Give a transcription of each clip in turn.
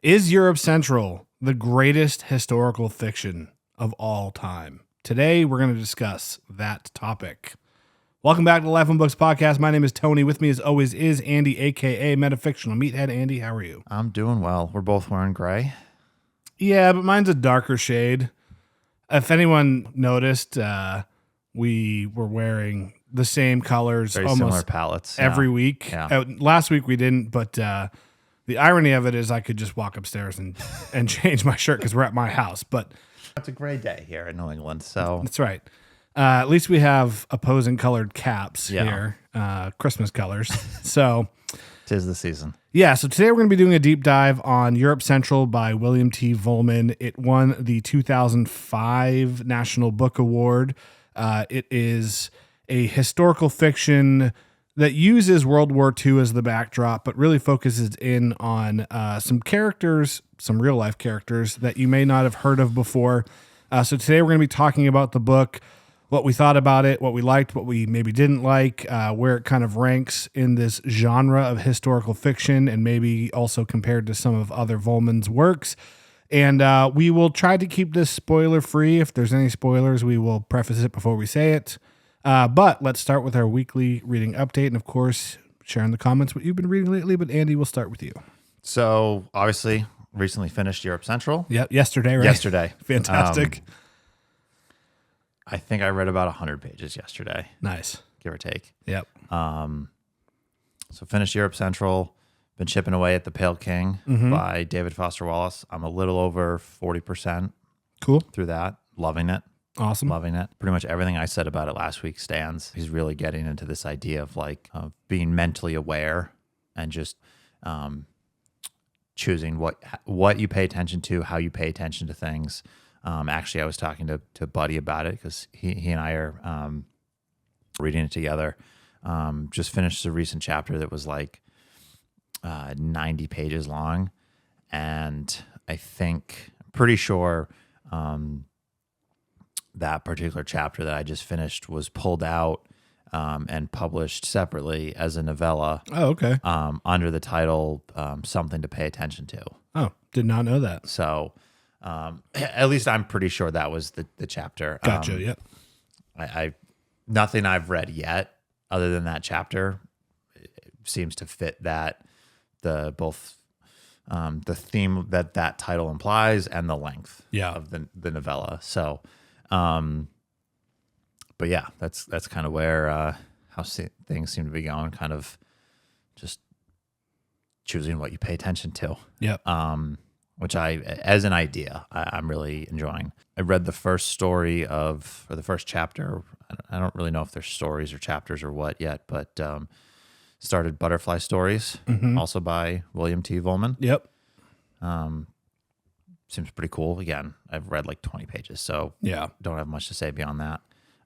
Is Europe Central the greatest historical fiction of all time? Today, we're going to discuss that topic. Welcome back to the Life on Books podcast. My name is Tony. With me, as always, is Andy, a.k.a. Metafictional Meathead. Andy, how are you? I'm doing well. We're both wearing gray. Yeah, but mine's a darker shade. If anyone noticed, we were wearing the same colors Very almost similar palettes. every week. Yeah. Last week we didn't, but the irony of it is I could just walk upstairs and change my shirt because we're at my house. But It's a gray day here in New England, so that's right. At least we have opposing colored caps Yeah. here, Christmas colors. So 'tis the season. yeah, so today we're going to be doing a deep dive on Europe Central by William T. Vollmann. It won the 2005 National Book Award. It is a historical fiction that uses World War II as the backdrop, but really focuses in on some characters, some real life characters that you may not have heard of before. So today we're going to be talking about the book, what we thought about it, what we liked, what we maybe didn't like, where it kind of ranks in this genre of historical fiction, and maybe also compared to some of other Vollmann's works. And we will try to keep this spoiler free. If there's any spoilers, we will preface it before we say it. But let's start with our weekly reading update. And of course, share in the comments what you've been reading lately. But Andy, we'll start with you. So obviously, recently finished Europe Central. Yep, yesterday, right? Yesterday. Fantastic. I think I read about 100 pages yesterday, Nice. give or take. Yep. So finished Europe Central, been chipping away at The Pale King by David Foster Wallace. I'm a little over 40% Cool. through that. Loving it. Awesome. Loving it. Pretty much everything I said about it last week stands. He's really getting into this idea of being mentally aware and just choosing what you pay attention to, how you pay attention to things. Actually, I was talking to Buddy about it because he and I are reading it together. Just finished a recent chapter that was 90 pages long, and I'm pretty sure that particular chapter that I just finished was pulled out and published separately as a novella. Oh, okay. Under the title "Something to Pay Attention to." Oh, did not know that. So, at least I'm pretty sure that was the chapter. Gotcha. Yep. I nothing I've read yet other than that chapter seems to fit both the theme that title implies and the length of the novella. So, but yeah, that's kind of where how things seem to be going. Kind of just choosing what you pay attention to. Yep. Which as an idea, I'm really enjoying. I read the first the first chapter. I don't really know if there's stories or chapters or what yet, but started Butterfly Stories, also by William T. Vollmann. Yep. Seems pretty cool. Again, I've read 20 pages, so Yeah. don't have much to say beyond that.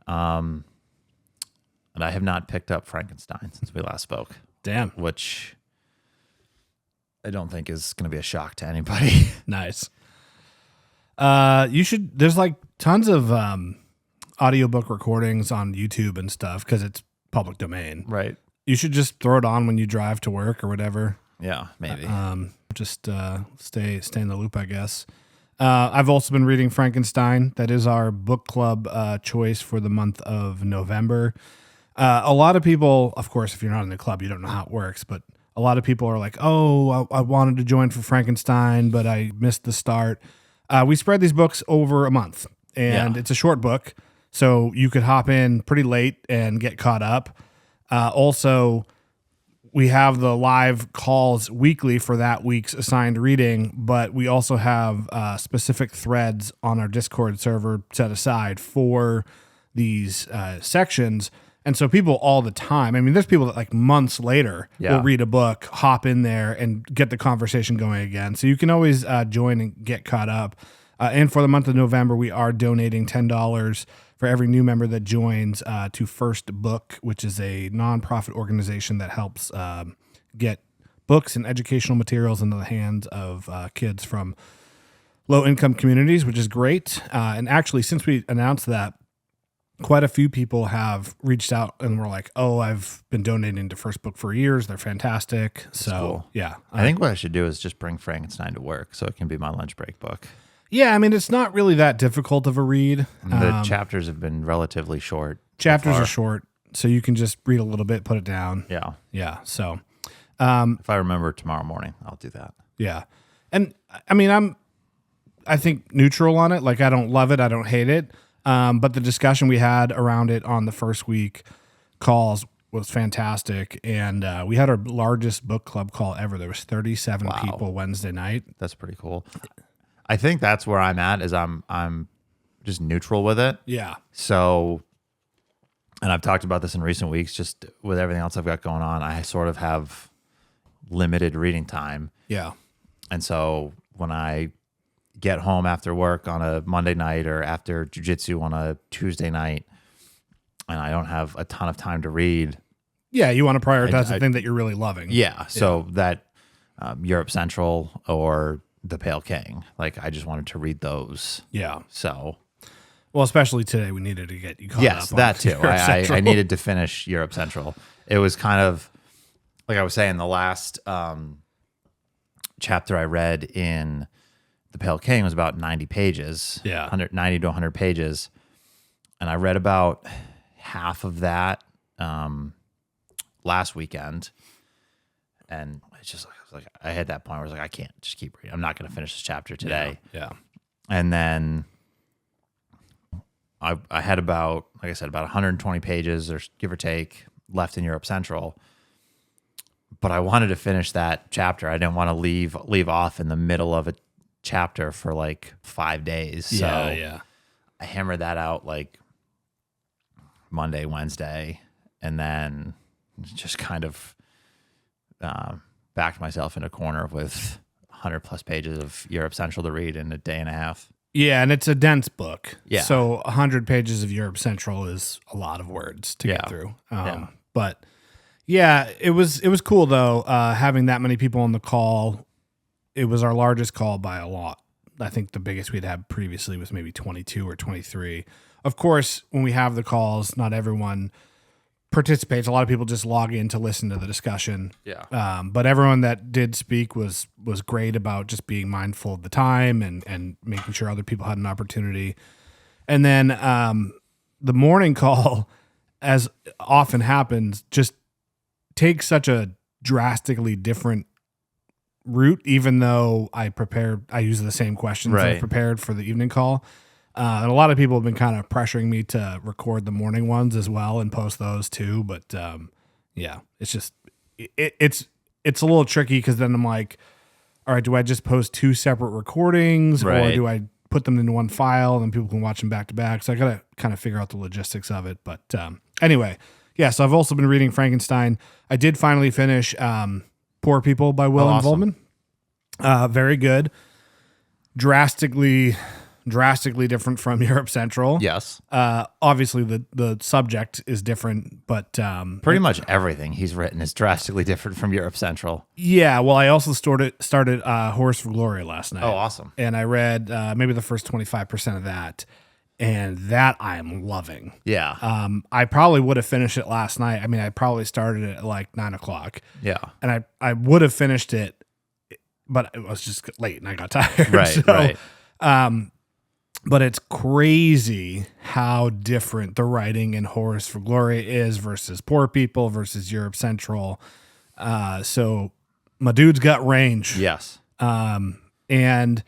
And I have not picked up Frankenstein since we last spoke, Damn. which I don't think is going to be a shock to anybody. Nice. You should. There's tons of audiobook recordings on YouTube and stuff because it's public domain. Right. You should just throw it on when you drive to work or whatever. Yeah, maybe. Just stay in the loop, I guess. I've also been reading Frankenstein. That is our book club choice for the month of November. A lot of people, of course, if you're not in the club, you don't know how it works, but a lot of people are like, oh, I wanted to join for Frankenstein, but I missed the start. We spread these books over a month, and It's a short book, so you could hop in pretty late and get caught up. Also, we have the live calls weekly for that week's assigned reading, but we also have specific threads on our Discord server set aside for these sections. And so people all the time, I mean, there's people that months later will read a book, hop in there, and get the conversation going again. So you can always join and get caught up. And for the month of November, we are donating $10 for every new member that joins to First Book, which is a nonprofit organization that helps get books and educational materials into the hands of kids from low-income communities, which is great. And actually, since we announced that, quite a few people have reached out and were like, "Oh, I've been donating to First Book for years. They're fantastic." So cool. yeah, I think what I should do is just bring Frankenstein to work so it can be my lunch break book. yeah. I mean, it's not really that difficult of a read. The chapters have been relatively short. Chapters so are short, so you can just read a little bit, put it down. Yeah. Yeah. So If I remember tomorrow morning, I'll do that. yeah, and I mean, I think neutral on it. Like, I don't love it, I don't hate it. But the discussion we had around it on the first week calls was fantastic, and we had our largest book club call ever. There was 37 people Wednesday night. That's pretty cool. I think that's where I'm at. Is I'm just neutral with it. Yeah. So, and I've talked about this in recent weeks. Just with everything else I've got going on, I sort of have limited reading time. Yeah. And so when I get home after work on a Monday night or after jiu-jitsu on a Tuesday night, and I don't have a ton of time to read. Yeah, you want to prioritize the thing that you're really loving. Yeah, so that Europe Central or The Pale King, like I just wanted to read those. Yeah. So, well, especially today, we needed to get you caught up. yes, that too. Europe I Central. needed to finish Europe Central. It was kind of like I was saying, the last chapter I read in The Pale King was about 90 pages. Yeah. 90 to 100 pages. And I read about half of that last weekend. And it's just like I had that point where I was like, I can't just keep reading. I'm not going to finish this chapter today. Yeah. And then I had about, like I said, about 120 pages or give or take left in Europe Central. But I wanted to finish that chapter. I didn't want to leave off in the middle of a chapter for like 5 days. So yeah. I hammered that out like Monday, Wednesday, and then just kind of backed myself in a corner with 100 plus pages of Europe Central to read in a day and a half. Yeah, and it's a dense book. Yeah. So 100 pages of Europe Central is a lot of words to get through. But yeah, it was cool though, having that many people on the call. It was our largest call by a lot. I think the biggest we'd had previously was maybe 22 or 23. Of course, when we have the calls, not everyone participates. A lot of people just log in to listen to the discussion. Yeah. But everyone that did speak was great about just being mindful of the time and making sure other people had an opportunity. And then the morning call, as often happens, just takes such a drastically different route, even though I use the same questions that I prepared for the evening call. And a lot of people have been kind of pressuring me to record the morning ones as well and post those too. But yeah, it's just, it's a little tricky because then I'm like, all right, do I just post two separate recordings or do I put them into one file and then people can watch them back to back? So I got to kind of figure out the logistics of it. But anyway, yeah, so I've also been reading Frankenstein. I did finally finish Poor People by Vollmann. Very good. Drastically different from Europe Central. Yes. Obviously the subject is different, but pretty much everything he's written is drastically different from Europe Central. Yeah. Well, I also started Horse for Glory last night. Oh, awesome. And I read maybe the first 25% of that, and that I'm loving. Yeah. I probably would have finished it last night. I mean, I probably started it at like 9:00. Yeah. And I would have finished it, but it was just late and I got tired. Right. But it's crazy how different the writing in Horse for Glory is versus Poor People versus Europe Central. So my dude's got range. Yes. And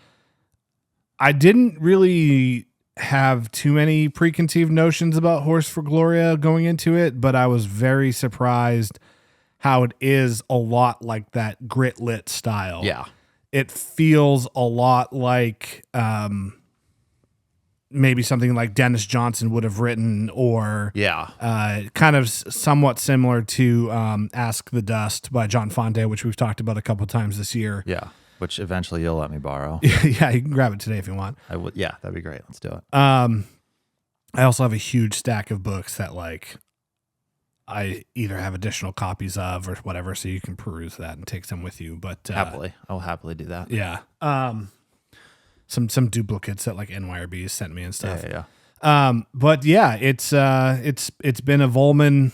I didn't really have too many preconceived notions about Horse for Gloria going into it, but I was very surprised how it is a lot like that grit lit style. Yeah. It feels a lot like maybe something like Dennis Johnson would have written, or kind of somewhat similar to Ask the Dust by John Fonte, which we've talked about a couple of times this year. Yeah, which eventually you'll let me borrow. Yeah, you can grab it today if you want. I would. Yeah, that'd be great. Let's do it. I also have a huge stack of books that like I either have additional copies of or whatever, so you can peruse that and take some with you. But happily, I'll happily do that. Yeah. Some duplicates that like NYRB sent me and stuff. Yeah. But yeah, it's been a Vollmann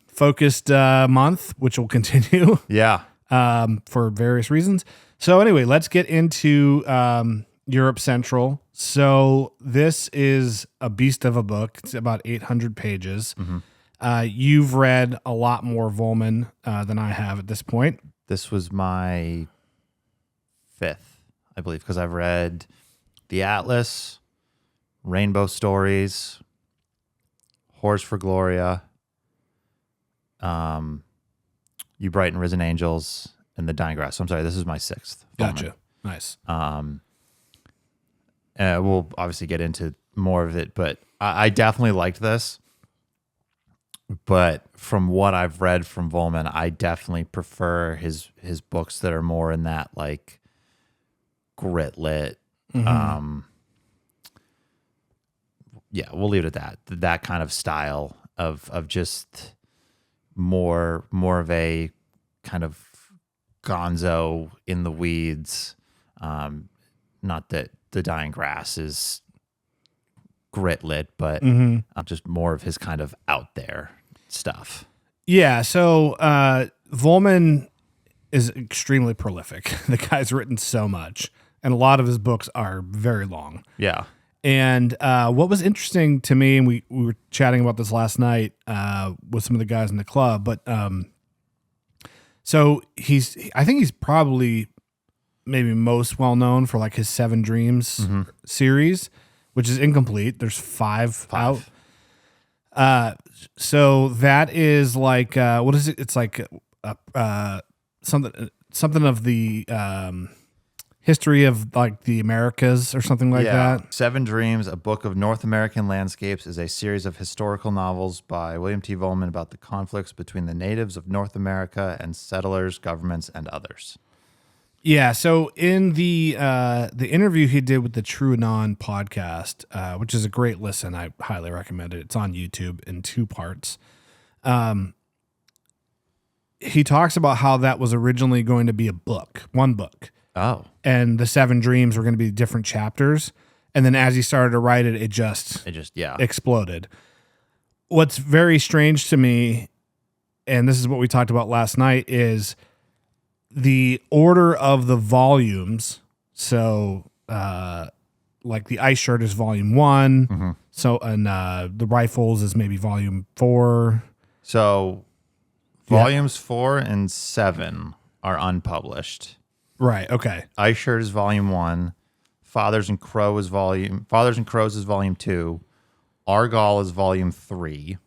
focused month, which will continue Yeah. for various reasons. So anyway, let's get into Europe Central. So this is a beast of a book. It's about 800 pages. You've read a lot more Vollmann than I have at this point. This was my fifth, I believe, because I've read The Atlas, Rainbow Stories, Horse for Gloria, You Bright and Risen Angels, and The Dying Grass. So I'm sorry, this is my sixth. Gotcha. Nice. We'll obviously get into more of it, but I definitely liked this. But from what I've read from Vollmann, I definitely prefer his books that are more in that like grit lit. Yeah, we'll leave it at that. That kind of style of just more of a kind of gonzo in the weeds. Not that The Dying Grass is grit lit, but just more of his kind of out there stuff. Yeah. So Vollmann is extremely prolific. The guy's written so much, and a lot of his books are very long. Yeah. And what was interesting to me, and we were chatting about this last night with some of the guys in the club, but so I think he's probably maybe most well known for like his Seven Dreams series, which is incomplete. There's five out. So that is like what is it? It's like something of the history of like the Americas or something like that. Seven Dreams, a book of North American landscapes, is a series of historical novels by William T. Vollmann about the conflicts between the natives of North America and settlers, governments, and others. Yeah, so in the interview he did with the True Anon podcast, which is a great listen, I highly recommend it. It's on YouTube in 2 parts. He talks about how that was originally going to be one book. Oh. And the Seven Dreams were going to be different chapters. And then as he started to write it, it just exploded. What's very strange to me, and this is what we talked about last night, is the order of the volumes. So, like the Ice Shirt is volume 1. So, and the Rifles is maybe volume 4. So, volumes 4 and 7 are unpublished. Right. Okay. Ice Shirt is volume 1. Fathers and Crows is volume 2. Argall is volume 3.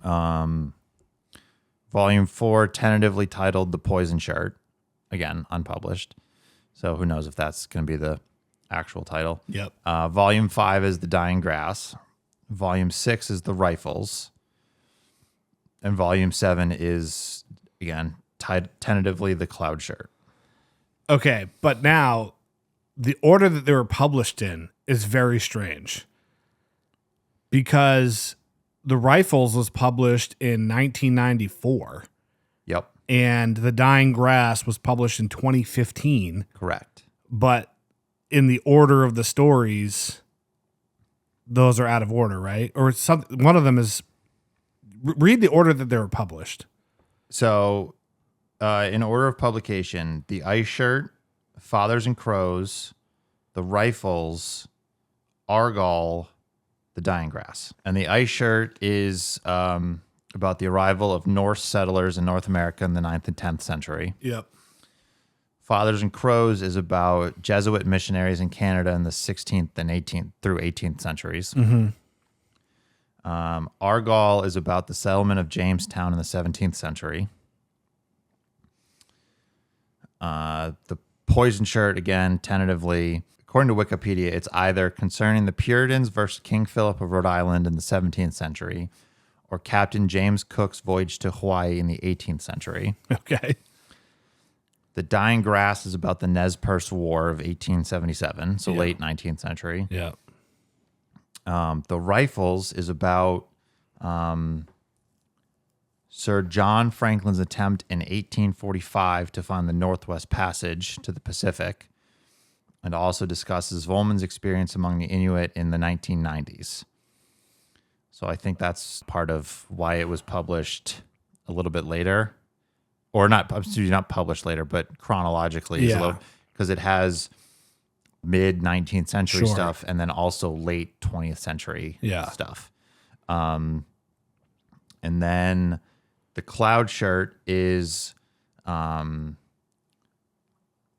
Volume 4, tentatively titled The Poison Shirt. Again, unpublished. So who knows if that's going to be the actual title. Yep. Volume 5 is The Dying Grass. Volume 6 is The Rifles. And Volume 7 is, again, tentatively The Cloud Shirt. Okay, but now the order that they were published in is very strange because The Rifles was published in 1994. Yep. And The Dying Grass was published in 2015. Correct. But in the order of the stories, those are out of order, right? Or one of them is, read the order that they were published. So, in order of publication, The Ice Shirt, Fathers and Crows, The Rifles, Argall, The Dying Grass. And The Ice Shirt is about the arrival of Norse settlers in North America in the 9th and 10th century. Yep. Fathers and Crows is about Jesuit missionaries in Canada in the 16th and 18th through 18th centuries. Argall is about the settlement of Jamestown in the 17th century. The Poison Shirt, again, tentatively, according to Wikipedia, it's either concerning the Puritans versus King Philip of Rhode Island in the 17th century or Captain James Cook's voyage to Hawaii in the 18th century. Okay. The Dying Grass is about the Nez Perce War of 1877, so late 19th century. Yeah. The Rifles is about Sir John Franklin's attempt in 1845 to find the Northwest Passage to the Pacific. and also discusses Vollmann's experience among the Inuit in the 1990s. So I think that's part of why it was published a little bit later, or not published later, but chronologically, Yeah. because it has mid 19th century Sure. stuff and then also late 20th century stuff. And then the cloud shirt is,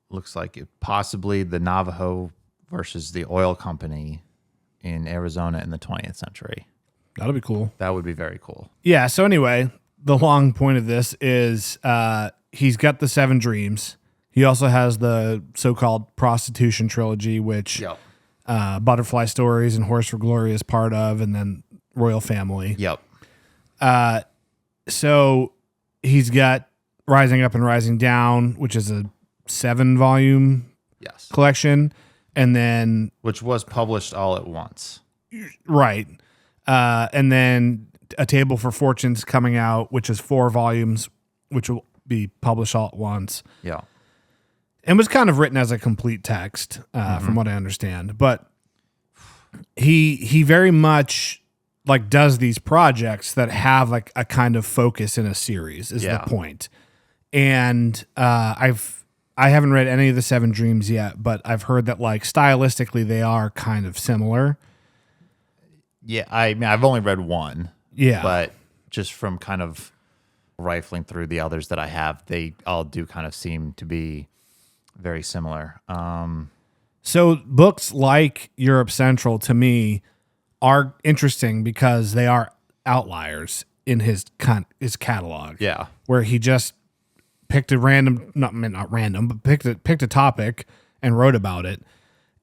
looks like it possibly the Navajo versus the oil company in Arizona in the 20th century. That'll be cool. That would be very cool. Yeah. So anyway, the long point of this is he's got the 7 Dreams. He also has the so-called prostitution trilogy, which Yep. Butterfly Stories and Horse for Glory is part of, and then Royal Family. Yep. So he's got Rising Up and Rising Down, which is a 7-volume Yes. collection, and then Which was published all at once. right, and then A Table for Fortunes coming out, which is 4 volumes, which will be published all at once, Yeah. and was kind of written as a complete text, from what I understand. But he very much like does these projects that have like a kind of focus in a series is Yeah. the point. And I haven't read any of the 7 Dreams yet, but I've heard that like stylistically they are kind of similar. Yeah. I mean, I've only read one. Yeah. But just from kind of rifling through the others that I have, they all do kind of seem to be very similar. So books like Europe Central to me are interesting because they are outliers in his catalog. Yeah. Where he just picked a random, not random, but picked a topic and wrote about it,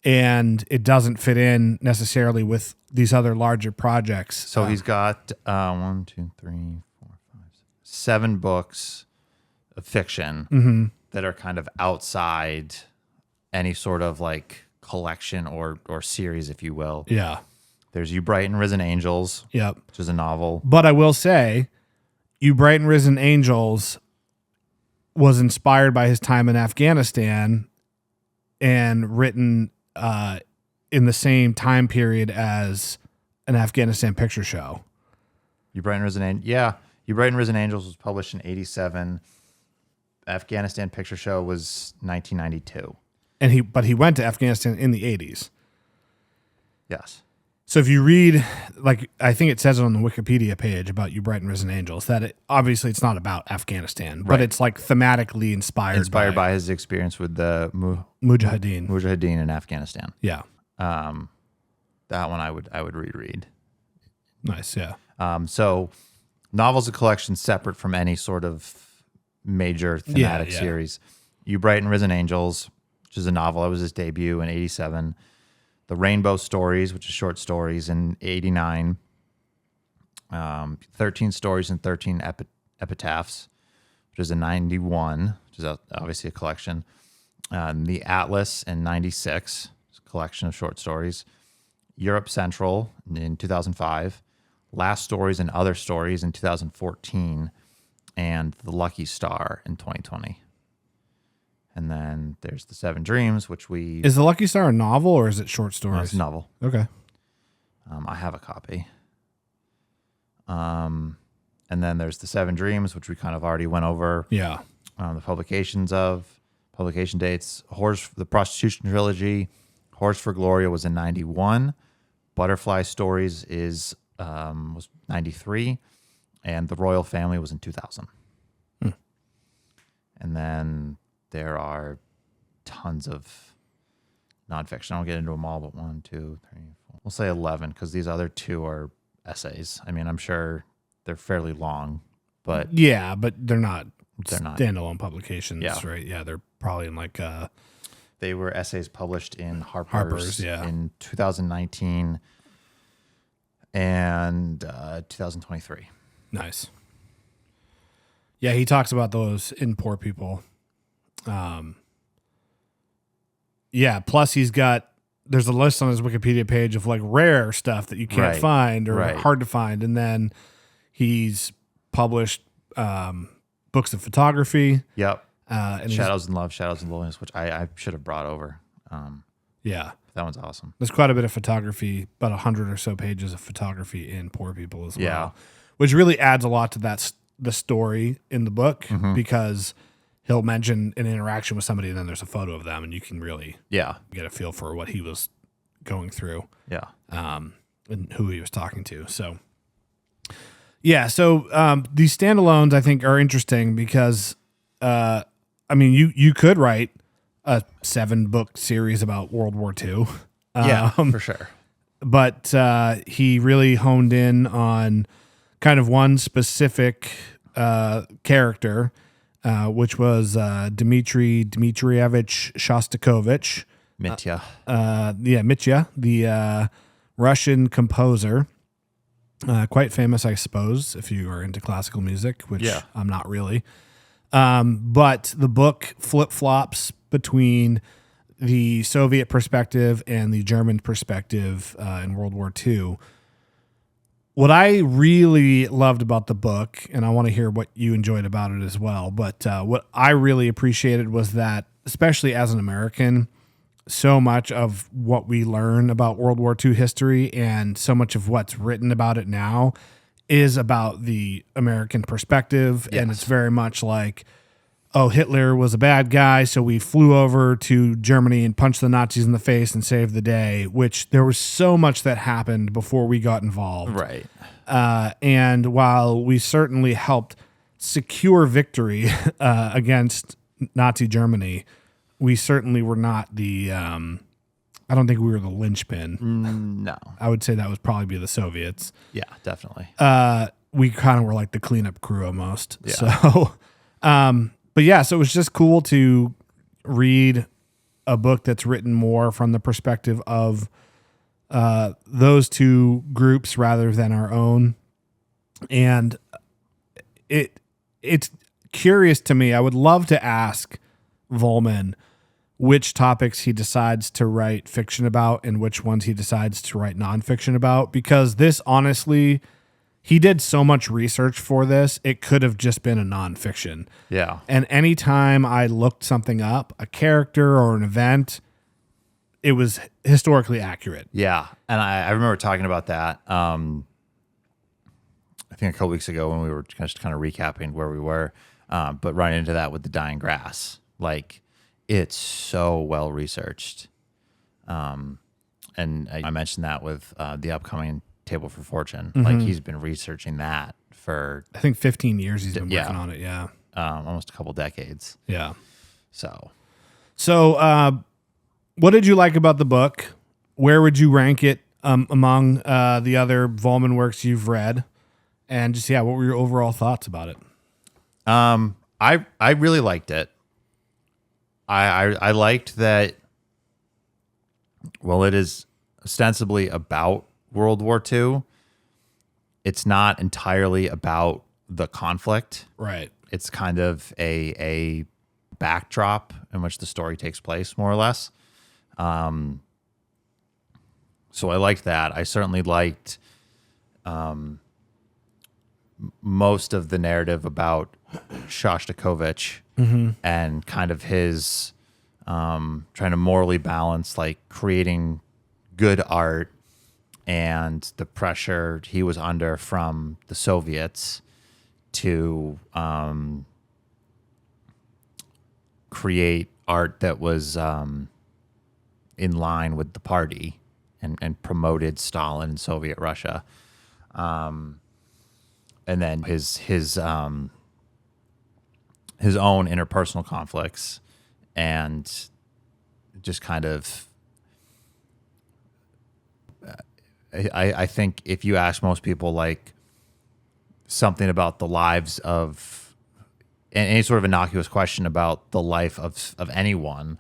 and it doesn't fit in necessarily with these other larger projects. So he's got 1, 2, 3, 4, 5, 6, 7 books of fiction that are kind of outside any sort of like collection or series, if you will. Yeah. There's You Bright and Risen Angels, Yep. which is a novel. But I will say, You Bright and Risen Angels was inspired by his time in Afghanistan and written in the same time period as an Afghanistan picture show. You Bright and Risen Angels was published in 1987. Afghanistan Picture Show was 1992. But he went to Afghanistan in the 80s. Yes. So if you read, like, I think it says it on the Wikipedia page about You Bright and Risen Angels, that obviously it's not about Afghanistan, but Right. it's like thematically inspired By his experience with the Mujahideen. in Afghanistan. Yeah. That one I would reread. Nice. Yeah. So novel's a collection separate from any sort of major thematic Yeah. series. You Bright and Risen Angels, which is a novel. That was his debut in 1987. The Rainbow Stories, which is short stories, in 1989. 13 Stories and 13 Epitaphs, which is in 1991, which is obviously a collection. The Atlas in 1996, a collection of short stories. Europe Central in 2005. Last Stories and Other Stories in 2014. And The Lucky Star in 2020. And then there's The 7 Dreams, which Is The Lucky Star a novel or is it short stories? it's a novel. Okay. I have a copy. And then there's The 7 Dreams, which we kind of already went over. Yeah. The publication dates. The Prostitution Trilogy, Horse for Gloria was in 1991. Butterfly Stories was 1993. And The Royal Family was in 2000. And then there are tons of nonfiction. I won't get into them all, but 1, 2, 3, 4. We'll say 11 because these other 2 are essays. I mean, I'm sure they're fairly long, but Yeah, but they're not not. standalone publications, Yeah. right? Yeah, they're probably in like they were essays published in Harper's, yeah. in 2019 and 2023. nice. Yeah, he talks about those in Poor People. Yeah, plus there's a list on his Wikipedia page of like rare stuff that you can't Right, find or right. hard to find. And then he's published books of photography. Yep. And Shadows in Love, Shadows in Loneliness, which I should have brought over. Yeah. That one's awesome. There's quite a bit of photography, about 100 or so pages of photography in Poor People as well. Yeah. Which really adds a lot to the story in the book, Mm-hmm. because he'll mention an interaction with somebody and then there's a photo of them and you can really Yeah. get a feel for what he was going through. Yeah. And who he was talking to. So, yeah. So these standalones, I think, are interesting because, I mean, you could write a 7-book series about World War II. Yeah, for sure. But he really honed in on kind of one specific character, which was Dmitry Dmitrievich Shostakovich. Mitya. Mitya, the Russian composer, quite famous, I suppose, if you are into classical music, which I'm not really. But the book flip-flops between the Soviet perspective and the German perspective in World War II. What I really loved about the book, and I want to hear what you enjoyed about it as well, but what I really appreciated was that, especially as an American, so much of what we learn about World War II history and so much of what's written about it now is about the American perspective. Yes. And it's very much like, oh, Hitler was a bad guy, so we flew over to Germany and punched the Nazis in the face and saved the day, which there was so much that happened before we got involved. Right. And while we certainly helped secure victory against Nazi Germany, we certainly were not the, I don't think we were the linchpin. No. I would say that would probably be the Soviets. Yeah, definitely. We kind of were like the cleanup crew almost. Yeah. So, but yeah, so it was just cool to read a book that's written more from the perspective of those two groups rather than our own. And it's curious to me. I would love to ask Vollmann which topics he decides to write fiction about and which ones he decides to write nonfiction about, because this, honestly, he did so much research for this, it could have just been a nonfiction. Yeah. And anytime I looked something up, a character or an event, it was historically accurate. Yeah. And I remember talking about that, I think a couple weeks ago when we were just kind of recapping where we were, but running into that with the dying grass. Like, it's so well researched. And I mentioned that with the upcoming Table for Fortune. Mm-hmm. Like, he's been researching that for I think 15 years he's been working on it. Yeah. almost a couple decades. Yeah. So what did you like about the book? Where would you rank it among the other Vollmann works you've read? And just, what were your overall thoughts about it? I really liked it. I liked that. Well, it is ostensibly about World War II. It's not entirely about the conflict. Right. It's kind of a backdrop in which the story takes place, more or less. So I liked that. I certainly liked most of the narrative about Shostakovich and kind of his trying to morally balance, like, creating good art and the pressure he was under from the Soviets to create art that was in line with the party and promoted Stalin and Soviet Russia. And then his own interpersonal conflicts, and just kind of, I think if you ask most people, like, something about the lives of any sort of innocuous question about the life of anyone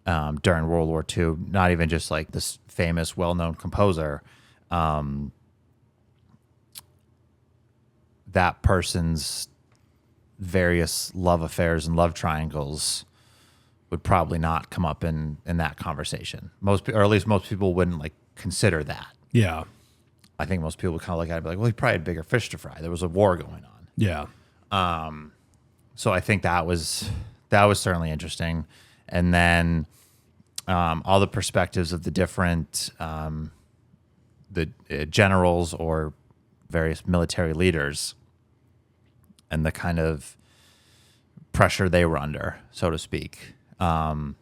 during World War II, not even just like this famous, well-known composer, that person's various love affairs and love triangles would probably not come up in that conversation. Or at least most people wouldn't, like, consider that. Yeah. I think most people would kind of look at it and be like, well, he probably had bigger fish to fry. There was a war going on. Yeah. So I think that was certainly interesting. And then all the perspectives of the different generals or various military leaders, and the kind of pressure they were under, so to speak. I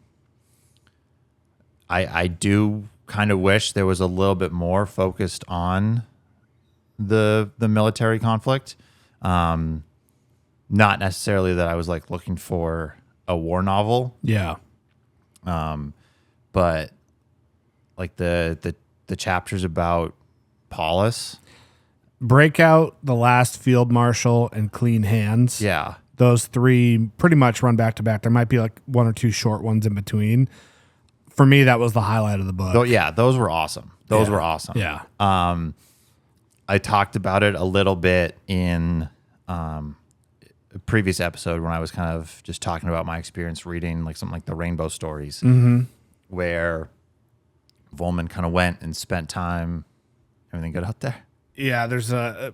do kind of wish there was a little bit more focused on the military conflict. Not necessarily that I was like looking for a war novel. Yeah. But like the chapters about Paulus. Breakout, The Last Field Marshal, and Clean Hands. Yeah. Those three pretty much run back to back. There might be like one or two short ones in between. For me, that was the highlight of the book. Those were awesome. Those were awesome. Yeah. I talked about it a little bit in a previous episode when I was kind of just talking about my experience reading like something like the Rainbow Stories, where Vollmann kind of went and spent time. Everything good out there? Yeah, there's a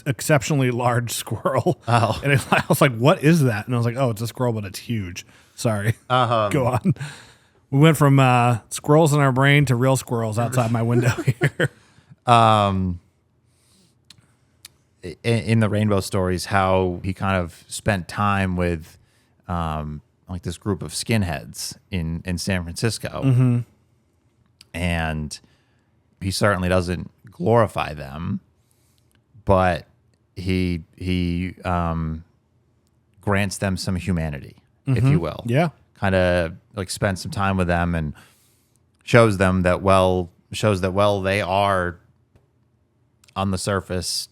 exceptionally large squirrel. Oh. And I was like, what is that? And I was like, oh, it's a squirrel, but it's huge. Sorry. Go on. We went from squirrels in our brain to real squirrels outside my window here. In the Rainbow Stories, how he kind of spent time with like this group of skinheads in San Francisco. And he certainly doesn't glorify them, but he grants them some humanity, if you will. Yeah. Kind of like spends some time with them and shows that they are on the surface,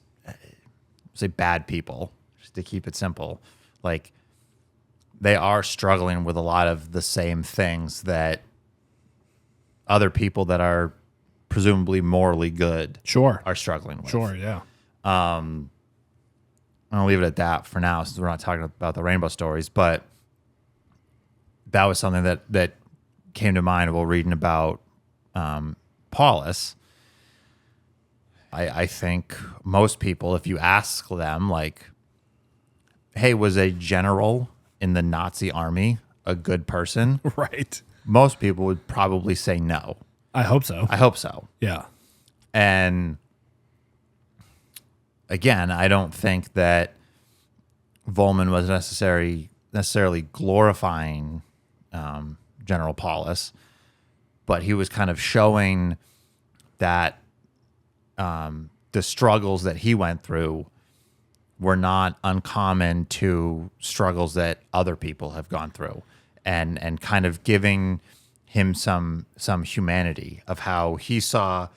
say bad people, just to keep it simple. Like they are struggling with a lot of the same things that other people that are presumably morally good are struggling with. Sure, yeah. I'll leave it at that for now since we're not talking about the Rainbow Stories, but that was something that came to mind while reading about Paulus. I think most people, if you ask them, like, hey, was a general in the Nazi army a good person? Right. Most people would probably say no. I hope so. I hope so. Yeah. And again, I don't think that Vollmann was necessarily glorifying General Paulus, but he was kind of showing that the struggles that he went through were not uncommon to struggles that other people have gone through, and kind of giving him some humanity of how he saw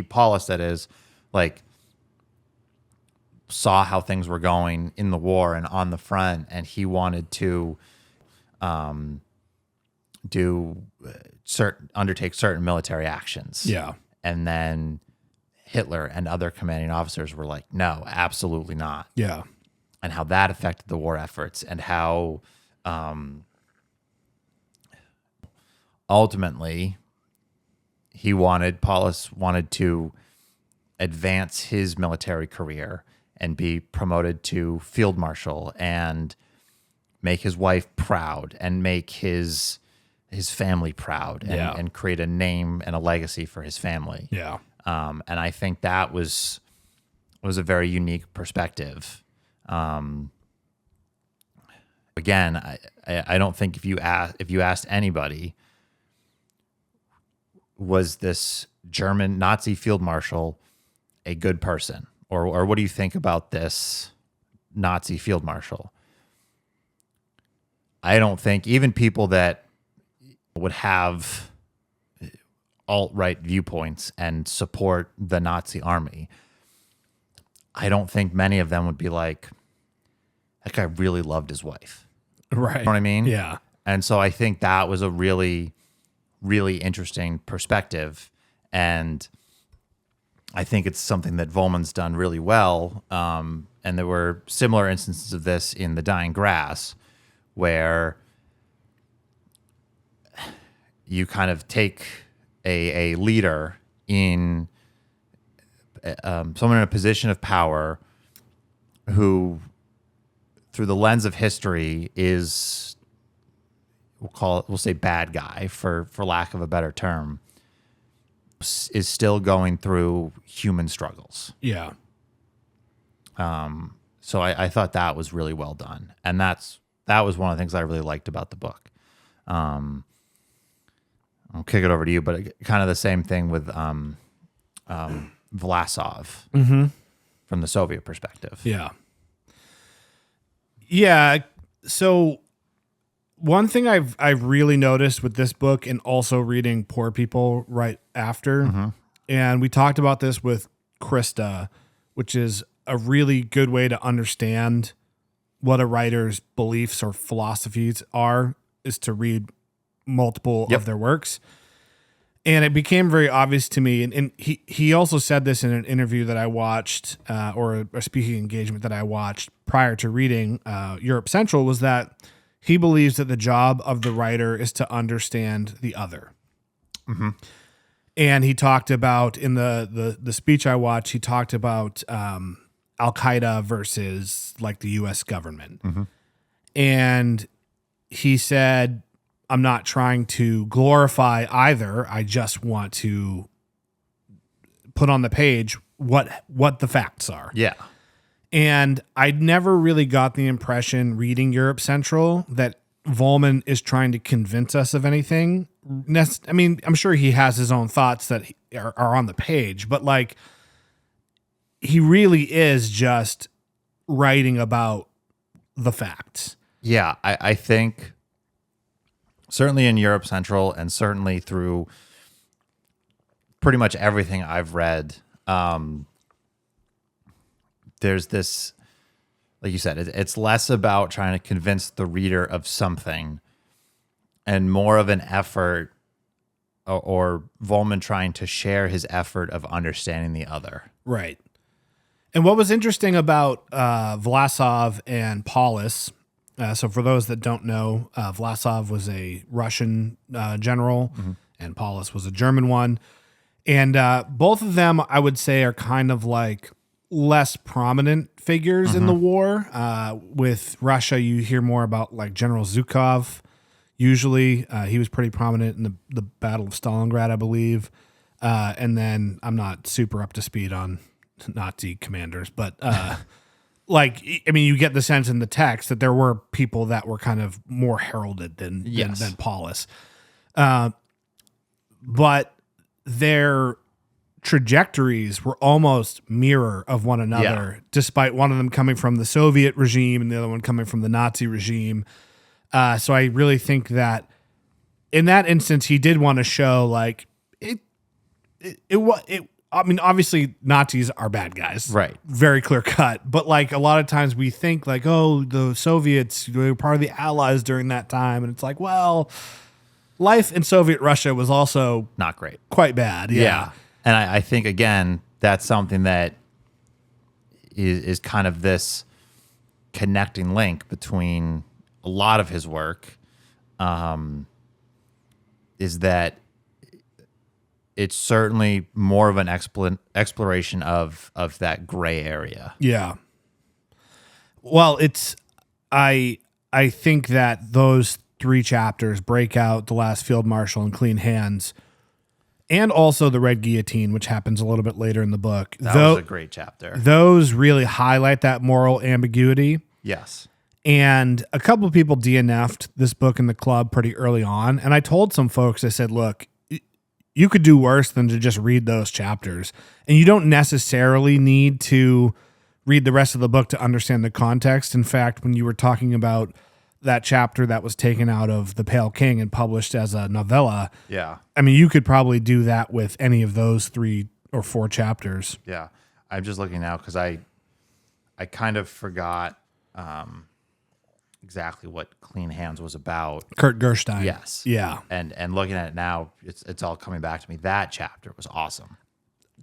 Paulus, that is, like, saw how things were going in the war and on the front, and he wanted to undertake certain military actions. Yeah. And then Hitler and other commanding officers were like, no, absolutely not. Yeah. And how that affected the war efforts, and how ultimately Paulus wanted to advance his military career and be promoted to field marshal and make his wife proud and make his family proud and create a name and a legacy for his family. Yeah. And I think that was a very unique perspective. Again, I don't think if you asked anybody, was this German Nazi field marshal a good person, or what do you think about this Nazi field marshal? I don't think even people that would have alt-right viewpoints and support the Nazi army, I don't think many of them would be like, that guy really loved his wife. Right. You know what I mean? Yeah. And so I think that was a really, really interesting perspective. And I think it's something that Vollmann's done really well. And there were similar instances of this in The Dying Grass, where you kind of take a leader in someone in a position of power who, through the lens of history, we'll say bad guy for lack of a better term, is still going through human struggles. Yeah. So I thought that was really well done, and that was one of the things I really liked about the book. I'll kick it over to you, but kind of the same thing with Vlasov from the Soviet perspective. Yeah. Yeah. So one thing I've really noticed with this book, and also reading Poor People right after, and we talked about this with Krista, which is a really good way to understand what a writer's beliefs or philosophies are, is to read multiple of their works. And it became very obvious to me, and he also said this in an interview that I watched, or a speaking engagement that I watched prior to reading Europe Central, was that he believes that the job of the writer is to understand the other. Mm-hmm. And he talked about, in the speech I watched, he talked about Al-Qaeda versus like the U.S. government. Mm-hmm. And he said, I'm not trying to glorify either. I just want to put on the page what the facts are. Yeah. And I never really got the impression reading Europe Central that Vollmann is trying to convince us of anything. I mean, I'm sure he has his own thoughts that are on the page, but like, he really is just writing about the facts. Yeah, I think certainly in Europe Central, and certainly through pretty much everything I've read, there's this, like you said, it's less about trying to convince the reader of something and more of an effort, or Vollmann trying to share his effort of understanding the other. Right. And what was interesting about Vlasov and Paulus, so for those that don't know, Vlasov was a Russian general, and Paulus was a German one. And both of them, I would say, are kind of like less prominent figures in the war. With Russia, you hear more about like General Zhukov. Usually, he was pretty prominent in the Battle of Stalingrad, I believe. And then I'm not super up to speed on Nazi commanders, but like, I mean, you get the sense in the text that there were people that were kind of more heralded than Paulus. But their trajectories were almost mirror of one another, despite one of them coming from the Soviet regime and the other one coming from the Nazi regime. So I really think that in that instance, he did want to show like it. I mean, obviously Nazis are bad guys, right? Very clear cut. But like a lot of times we think like, oh, the Soviets, they were part of the Allies during that time, and it's like, well, life in Soviet Russia was also not great, quite bad. Yeah. And I think again, that's something that is kind of this connecting link between a lot of his work, is that it's certainly more of an exploration of that gray area. Yeah. Well, I think that those 3 chapters, Breakout, The Last Field Marshal, and Clean Hands, and also The Red Guillotine, which happens a little bit later in the book. That was a great chapter. Those really highlight that moral ambiguity. Yes. And a couple of people DNF'd this book in the club pretty early on. And I told some folks, I said, look, you could do worse than to just read those chapters. And you don't necessarily need to read the rest of the book to understand the context. In fact, when you were talking about that chapter that was taken out of The Pale King and published as a novella, I mean, you could probably do that with any of those 3 or 4 chapters. Yeah. I'm just looking now because I kind of forgot exactly what Clean Hands was about. Kurt Gerstein. Yes. Yeah. And looking at it now, it's all coming back to me. That chapter was awesome.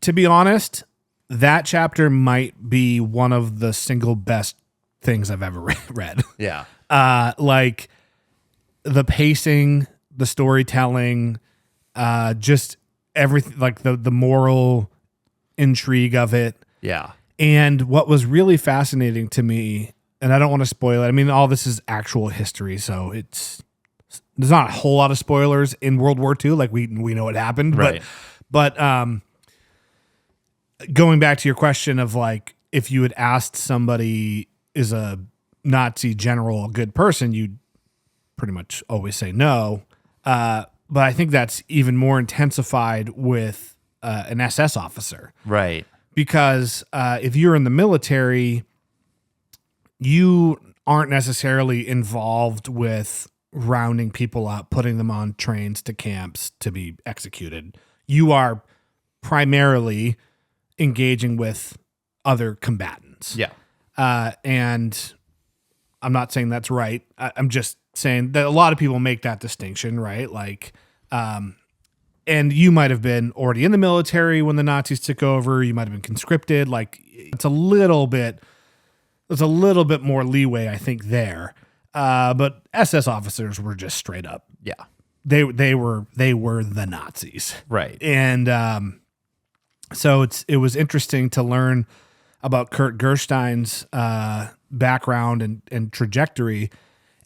To be honest, that chapter might be one of the single best things I've ever read. Yeah. Like the pacing, the storytelling, just everything, like the moral intrigue of it. Yeah. And what was really fascinating to me, and I don't want to spoil it, I mean, all this is actual history, so it's there's not a whole lot of spoilers in World War II. Like we know what happened, Right. but going back to your question of like, if you had asked somebody, is a Nazi general a good person, you'd pretty much always say no. But I think that's even more intensified with an SS officer. Right. Because if you're in the military, you aren't necessarily involved with rounding people up, putting them on trains to camps to be executed. You are primarily engaging with other combatants. Yeah. And I'm not saying that's right. I'm just saying that a lot of people make that distinction, right? Like, and you might have been already in the military when the Nazis took over. You might have been conscripted. Like, it's a little bit, there's a little bit more leeway, I think, there. But SS officers were just straight up. Yeah. They were the Nazis. Right. And so it was interesting to learn about Kurt Gerstein's background and trajectory.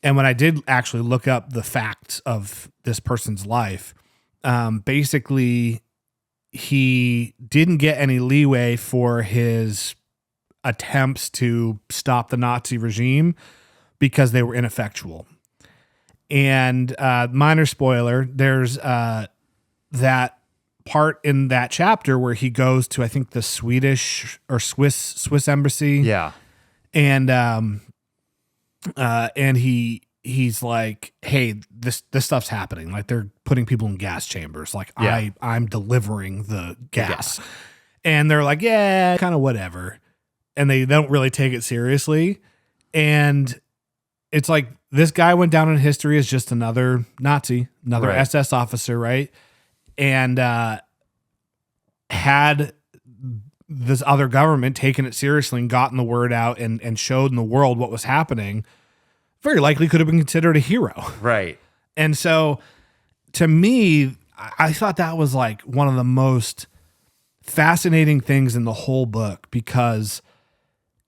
And when I did actually look up the facts of this person's life, basically he didn't get any leeway for his attempts to stop the Nazi regime because they were ineffectual. And minor spoiler, there's that part in that chapter where he goes to, I think, the Swedish or Swiss embassy. Yeah. And he's like, hey, this stuff's happening. Like, they're putting people in gas chambers. Like, Yeah. I'm delivering the gas. And they're like, yeah, kind of whatever. And they don't really take it seriously. And it's like, this guy went down in history as just another Nazi, another Right. SS officer, right? And had this other government taken it seriously and gotten the word out and showed in the world what was happening, very likely could have been considered a hero. Right. And so to me, I thought that was like one of the most fascinating things in the whole book, because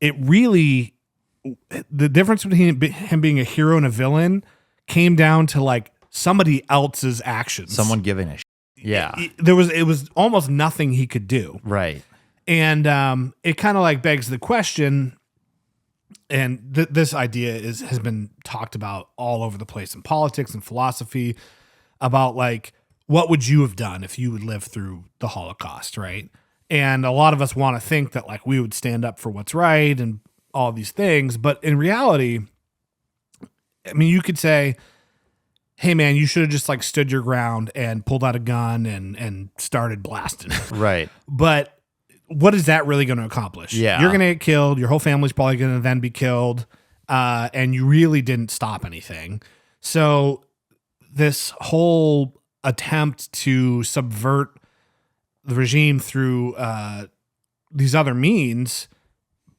it really, the difference between him being a hero and a villain came down to like somebody else's actions. Someone giving a yeah. It was almost nothing he could do. Right. And it kind of like begs the question, and this idea has been talked about all over the place in politics and philosophy, about like, what would you have done if you would live through the Holocaust, right? And a lot of us want to think that like we would stand up for what's right and all these things, but in reality, I mean, you could say, hey man, you should have just like stood your ground and pulled out a gun and started blasting. Right. But what is that really going to accomplish? Yeah. You're going to get killed. Your whole family's probably going to then be killed. And you really didn't stop anything. So this whole attempt to subvert the regime through these other means,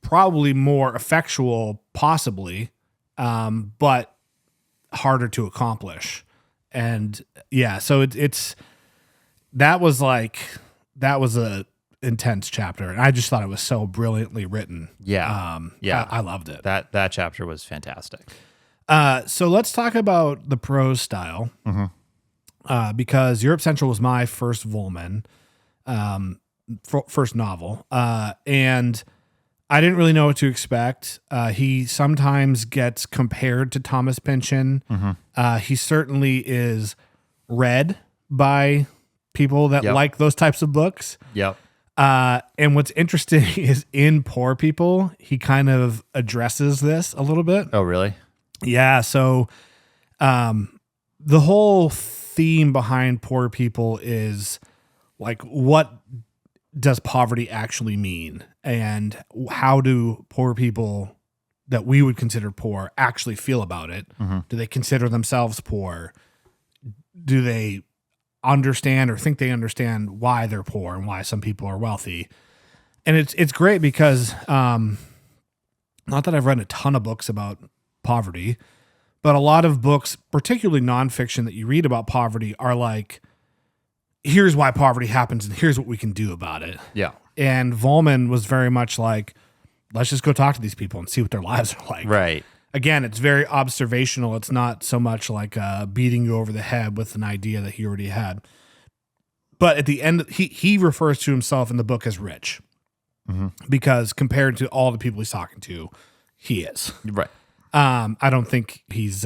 probably more effectual, possibly, but harder to accomplish. And yeah, so that was a intense chapter, and I just thought it was so brilliantly written. Yeah. Yeah. I loved it. That chapter was fantastic. So let's talk about the prose style, because Europe Central was my first Vollmann, first novel, and I didn't really know what to expect. He sometimes gets compared to Thomas Pynchon. He certainly is read by people that Yep. like those types of books. Yep. And what's interesting is in Poor People, he kind of addresses this a little bit. Oh, really? Yeah. So the whole theme behind Poor People is like, what does poverty actually mean? And how do poor people that we would consider poor actually feel about it? Do they consider themselves poor? Do they understand or think they understand why they're poor and why some people are wealthy? And it's great because not that I've read a ton of books about poverty, but a lot of books, particularly nonfiction that you read about poverty, are like, here's why poverty happens and here's what we can do about it. Yeah. And Vollmann was very much like, let's just go talk to these people and see what their lives are like. Right. again, it's very observational. It's not so much like beating you over the head with an idea that he already had. But at the end, he refers to himself in the book as rich because compared to all the people he's talking to, he is. Right. I don't think he's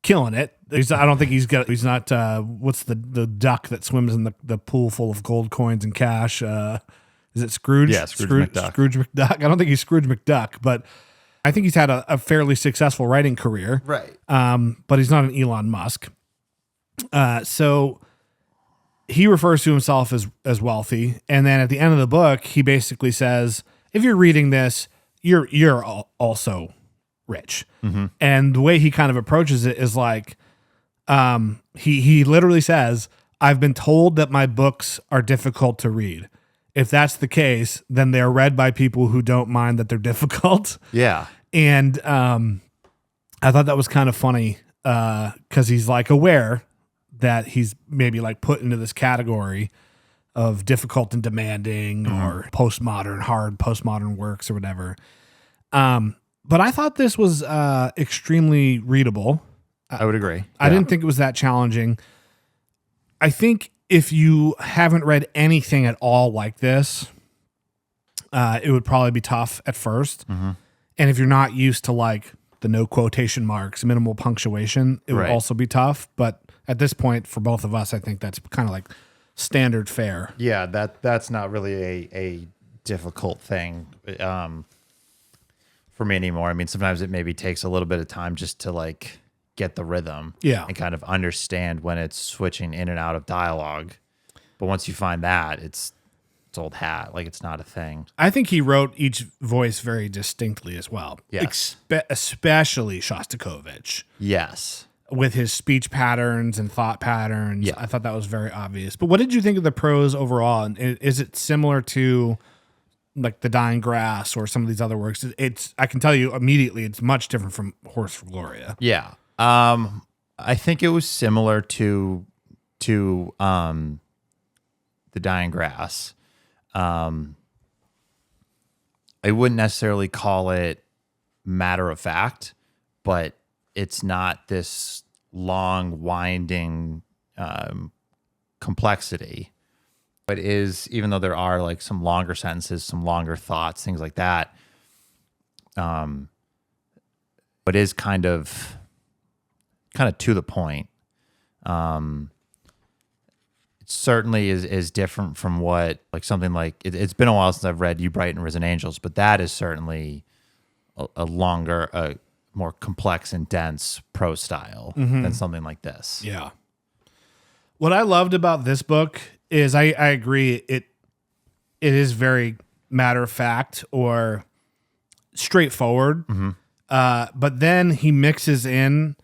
killing it. I don't think he's not, what's the duck that swims in the pool full of gold coins and cash? Is it Scrooge? Yeah, Scrooge McDuck. Scrooge McDuck. I don't think he's Scrooge McDuck, but I think he's had a fairly successful writing career. Right. But he's not an Elon Musk. So he refers to himself as wealthy. And then at the end of the book, he basically says, if you're reading this, you're also rich. And the way he kind of approaches it is like, he literally says, I've been told that my books are difficult to read. If that's the case, then they're read by people who don't mind that they're difficult. Yeah. And I thought that was kind of funny because he's like aware that he's maybe like put into this category of difficult and demanding or hard postmodern works or whatever. But I thought this was extremely readable. I would agree. I didn't think it was that challenging. I think if you haven't read anything at all like this, it would probably be tough at first. And if you're not used to like the no quotation marks, minimal punctuation, it would also be tough. But at this point, for both of us, I think that's kind of like standard fare. Yeah, that's not really a difficult thing for me anymore. I mean, sometimes it maybe takes a little bit of time just to like get the rhythm and kind of understand when it's switching in and out of dialogue. But once you find that, it's old hat. Like, it's not a thing. I think he wrote each voice very distinctly as well. Yes. Especially Shostakovich. Yes. With his speech patterns and thought patterns. Yeah. I thought that was very obvious. But what did you think of the prose overall? And is it similar to like The Dying Grass or some of these other works? I can tell you immediately, it's much different from Horse for Gloria. Yeah. I think it was similar to The Dying Grass. I wouldn't necessarily call it matter of fact, but it's not this long, winding complexity. But even though there are like some longer sentences, some longer thoughts, things like that, but is kind of to the point. It certainly is different from what like something like it's been a while since I've read You Brighten Risen Angels, but that is certainly a longer, more complex and dense prose style than something like this. Yeah. What I loved about this book is I agree it is very matter of fact or straightforward. But then he mixes in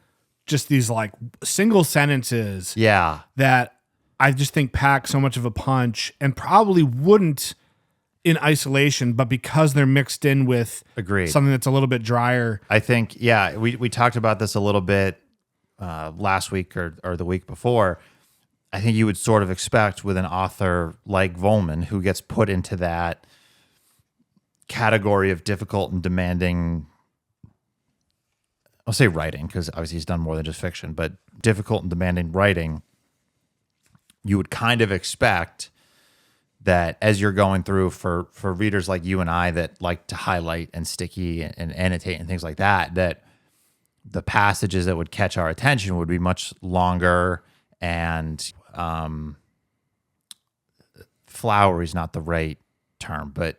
just these like single sentences that I just think pack so much of a punch and probably wouldn't in isolation, but because they're mixed in with something that's a little bit drier. I think, we talked about this a little bit last week or the week before. I think you would sort of expect with an author like Vollmann, who gets put into that category of difficult and demanding, I'll say writing, because obviously he's done more than just fiction, but difficult and demanding writing, you would kind of expect that as you're going through for readers like you and I that like to highlight and sticky and annotate and things like that, that the passages that would catch our attention would be much longer and flowery is not the right term, but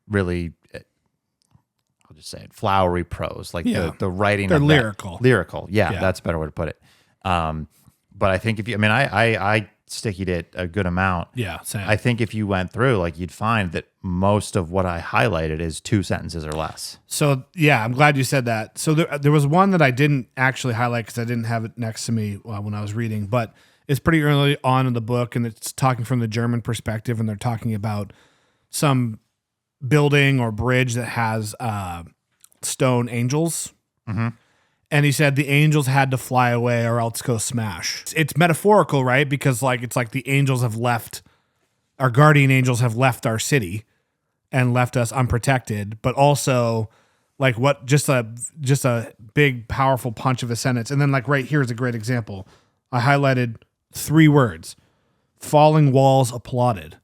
really, I'll just say it, flowery prose, like the writing. They're of lyrical. Lyrical. Yeah, that's a better way to put it. But I think I stickied it a good amount. Yeah, same. I think if you went through, like, you'd find that most of what I highlighted is 2 sentences or less. So, yeah, I'm glad you said that. So there was one that I didn't actually highlight because I didn't have it next to me when I was reading, but it's pretty early on in the book, and it's talking from the German perspective, and they're talking about some building or bridge that has stone angels. And he said the angels had to fly away or else go smash. It's metaphorical, right? Because it's like the angels have left, our guardian angels have left our city and left us unprotected. But also Like what? Just a big, powerful punch of a sentence. And then like right here is a great example. I highlighted 3 words: falling walls applauded.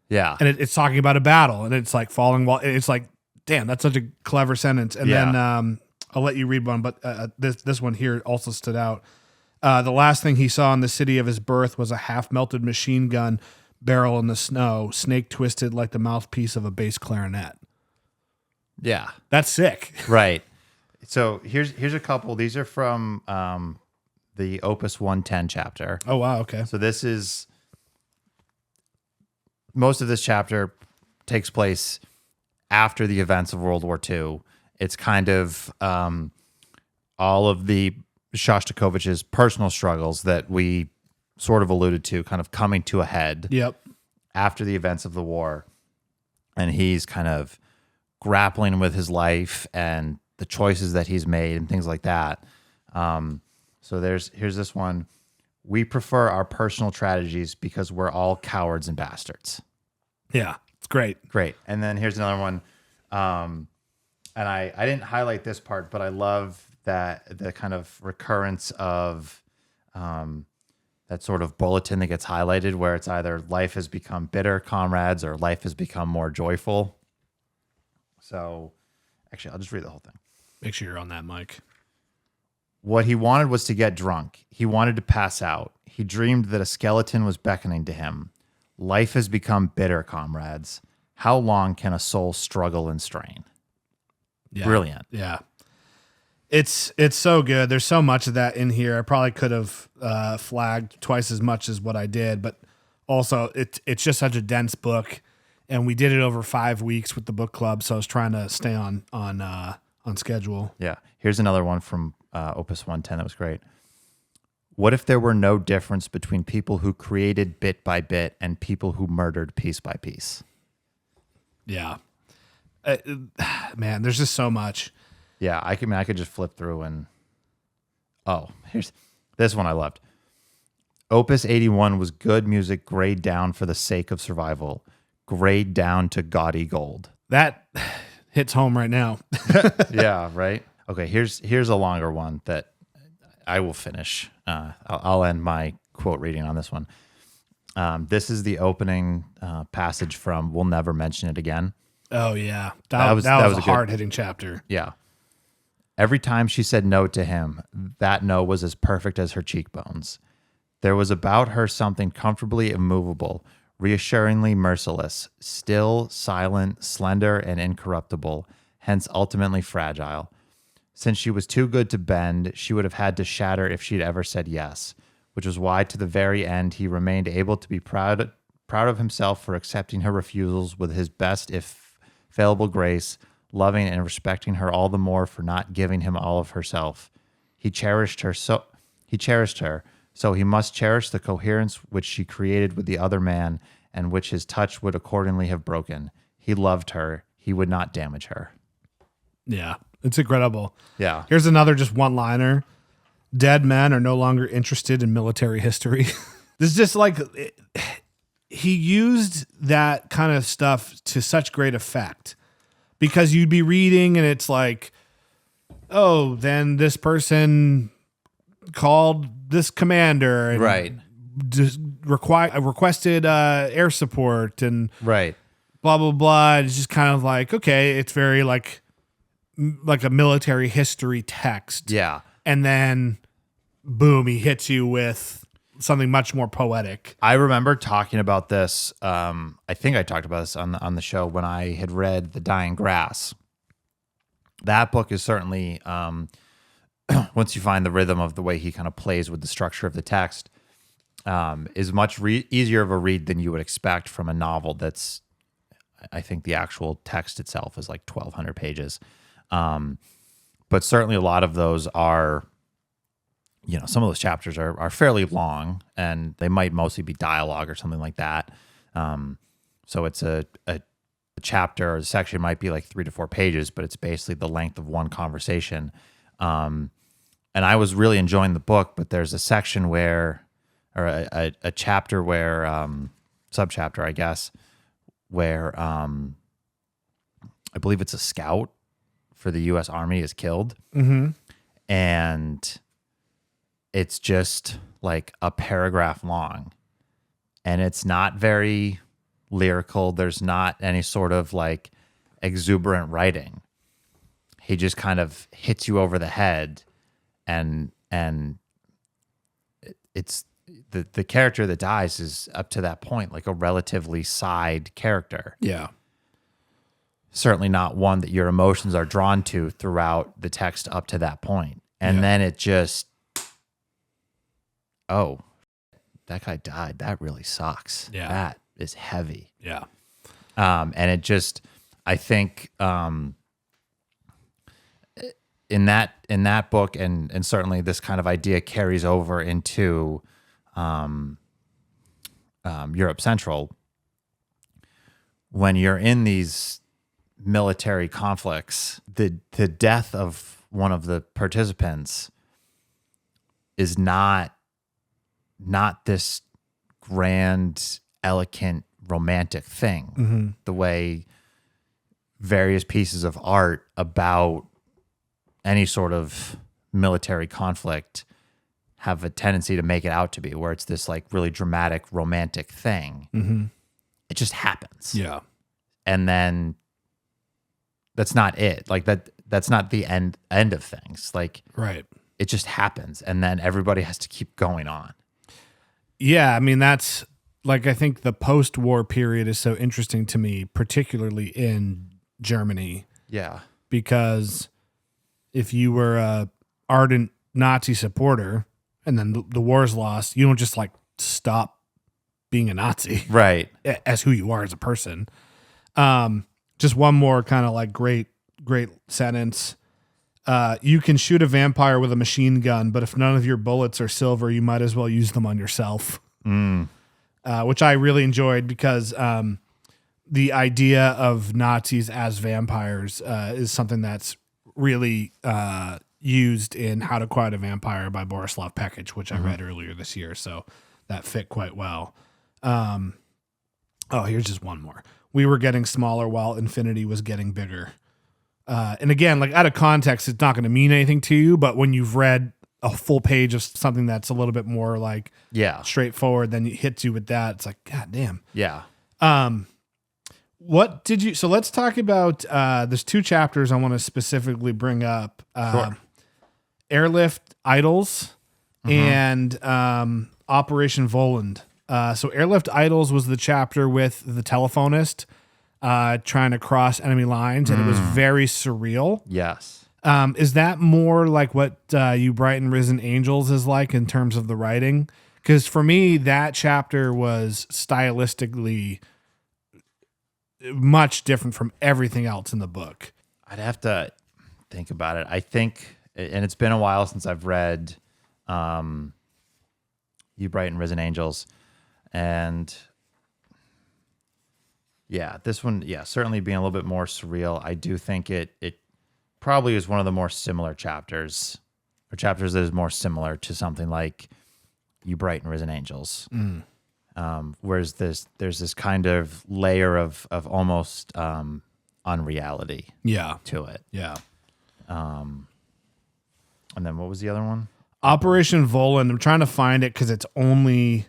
Yeah. And it's talking about a battle, and it's like falling wall. It's like, damn, that's such a clever sentence. And then I'll let you read one, but this one here also stood out. The last thing he saw in the city of his birth was a half-melted machine gun barrel in the snow, snake twisted like the mouthpiece of a bass clarinet. Yeah. That's sick. Right. So here's a couple. These are from the Opus 110 chapter. Oh, wow. Okay. So this is, most of this chapter takes place after the events of World War II. It's kind of all of the Shostakovich's personal struggles that we sort of alluded to kind of coming to a head after the events of the war. And he's kind of grappling with his life and the choices that he's made and things like that. So here's this one. We prefer our personal tragedies because we're all cowards and bastards. Yeah, it's great. Great. And then here's another one. And I didn't highlight this part, but I love that the kind of recurrence of that sort of bulletin that gets highlighted where it's either life has become bitter, comrades, or life has become more joyful. So actually, I'll just read the whole thing. Make sure you're on that mic. What he wanted was to get drunk. He wanted to pass out. He dreamed that a skeleton was beckoning to him. Life has become bitter, comrades. How long can a soul struggle and strain? Yeah. Brilliant. Yeah. It's so good. There's so much of that in here. I probably could have flagged twice as much as what I did, but also it's just such a dense book, and we did it over 5 weeks with the book club, so I was trying to stay on schedule. Yeah. Here's another one from Opus 110 that was great. What if there were no difference between people who created bit by bit and people who murdered piece by piece? Yeah. Man, there's just so much. Yeah, I could just flip through and here's this one I loved. Opus 81 was good music grayed down for the sake of survival, grayed down to gaudy gold. That hits home right now. Yeah, right. Okay, here's a longer one that I will finish. I'll end my quote reading on this one. This is the opening passage from "We'll Never Mention It Again." Oh yeah, that was a hard-hitting chapter. Yeah. Every time she said no to him, that no was as perfect as her cheekbones. There was about her something comfortably immovable, reassuringly merciless, still, silent, slender, and incorruptible, hence ultimately fragile. Since she was too good to bend, she would have had to shatter if she'd ever said yes, which was why to the very end he remained able to be proud of himself for accepting her refusals with his best if fallible grace, loving and respecting her all the more for not giving him all of herself. He cherished her, so he must cherish the coherence which she created with the other man and which his touch would accordingly have broken. He loved her. He would not damage her. Yeah, it's incredible. Yeah. Here's another just one-liner. Dead men are no longer interested in military history. This is just like, he used that kind of stuff to such great effect. Because you'd be reading and it's like, oh, then this person called this commander and Right. just requested air support and Right. blah, blah, blah. It's just kind of like, okay, it's very like a military history text. Yeah. And then, boom, he hits you with something much more poetic. I remember talking about this. I think I talked about this on the show when I had read The Dying Grass. That book is certainly, once you find the rhythm of the way he kind of plays with the structure of the text, is much easier of a read than you would expect from a novel that's, I think the actual text itself is like 1,200 pages. But certainly a lot of those are, some of those chapters are fairly long and they might mostly be dialogue or something like that. So it's a chapter or a section might be like 3 to 4 pages, but it's basically the length of one conversation. And I was really enjoying the book, but there's a section where, or a chapter where, subchapter, I guess, where I believe it's a scout for the U.S. Army is killed. Mm-hmm. And it's just like a paragraph long. And it's not very lyrical. There's not any sort of like exuberant writing. He just kind of hits you over the head, and it's the character that dies is up to that point like a relatively side character. Yeah. Certainly not one that your emotions are drawn to throughout the text up to that point. And then it just, oh, that guy died. That really sucks. Yeah. That is heavy. Yeah. And it just, I think, in that book, and certainly this kind of idea carries over into Europe Central. When you're in these military conflicts, the death of one of the participants is not this grand, elegant, romantic thing. The way various pieces of art about any sort of military conflict have a tendency to make it out to be, where it's this like really dramatic, romantic thing. It just happens. Yeah. And then that's not it. Like that's not the end of things. Like, Right. it just happens. And then everybody has to keep going on. Yeah. I mean, that's like, I think the post-war period is so interesting to me, particularly in Germany, Yeah. because if you were a ardent Nazi supporter and then the war's lost, you don't just like stop being a Nazi Right. as who you are as a person. Just one more kind of like great sentence. You can shoot a vampire with a machine gun, but if none of your bullets are silver, you might as well use them on yourself. Which I really enjoyed, because the idea of Nazis as vampires is something that's really used in How to Quiet a Vampire by Borislav Pekic, which I read earlier this year. So that fit quite well. Here's just one more. We were getting smaller while infinity was getting bigger. And again, like out of context, it's not going to mean anything to you, but when you've read a full page of something that's a little bit more like straightforward, then it hits you with that. It's like, God damn. Yeah. What did you, so let's talk about, there's two chapters I want to specifically bring up. Sure. Airlift Idols and Operation Vollmann. So Airlift Idols was the chapter with the telephonist trying to cross enemy lines, and it was very surreal. Yes. Is that more like what You Bright and Risen Angels is like in terms of the writing? Because for me, that chapter was stylistically much different from everything else in the book. I'd have to think about it. I think, and it's been a while since I've read You Bright and Risen Angels. And yeah, this one, certainly being a little bit more surreal. I do think it probably is one of the more similar chapters, or chapters that is more similar to something like You Bright and Risen Angels. Whereas there's this kind of layer of almost unreality to it. Yeah. And then what was the other one? Operation Vollmann. I'm trying to find it because it's only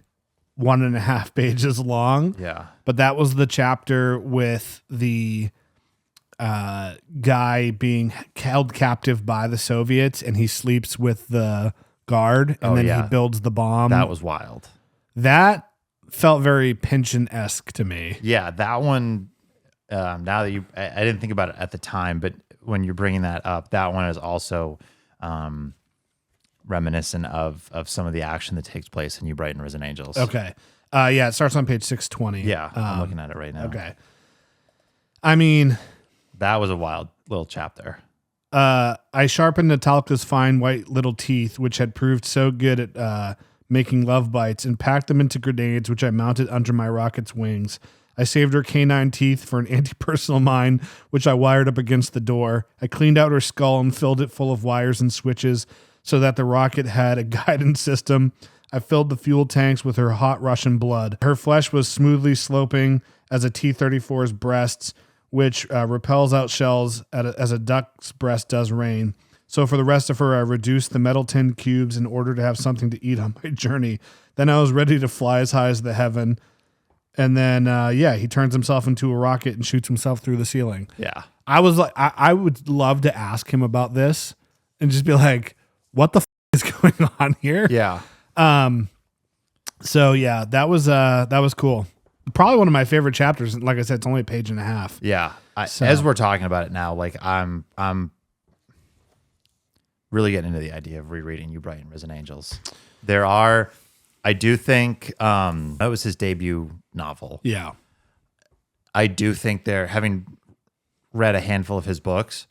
1.5 pages long. Yeah. But that was the chapter with the guy being held captive by the Soviets, and he sleeps with the guard, and then he builds the bomb. That was wild. That felt very Pynchon-esque to me. Yeah, that one, now that I didn't think about it at the time, but when you're bringing that up, that one is also reminiscent of some of the action that takes place in You Bright and Risen Angels. Okay. It starts on page 620. Yeah, I'm looking at it right now. Okay. I mean, that was a wild little chapter. I sharpened Natalka's fine white little teeth, which had proved so good at making love bites, and packed them into grenades, which I mounted under my rocket's wings. I saved her canine teeth for an anti-personal mine, which I wired up against the door. I cleaned out her skull and filled it full of wires and switches so that the rocket had a guidance system. I filled the fuel tanks with her hot Russian blood. Her flesh was smoothly sloping as a T-34's breasts which repels out shells as a duck's breast does rain. So for the rest of her, I reduced the metal tin cubes in order to have something to eat on my journey. Then I was ready to fly as high as the heaven. And then, he turns himself into a rocket and shoots himself through the ceiling. Yeah. I was like, I would love to ask him about this and just be like, what the is going on here? Yeah. So yeah, that was cool. Probably one of my favorite chapters. Like I said, it's only a page and a half. Yeah. As we're talking about it now, like I'm really getting into the idea of rereading You Bright and Risen Angels. I do think that was his debut novel. Yeah. I do think having read a handful of his books,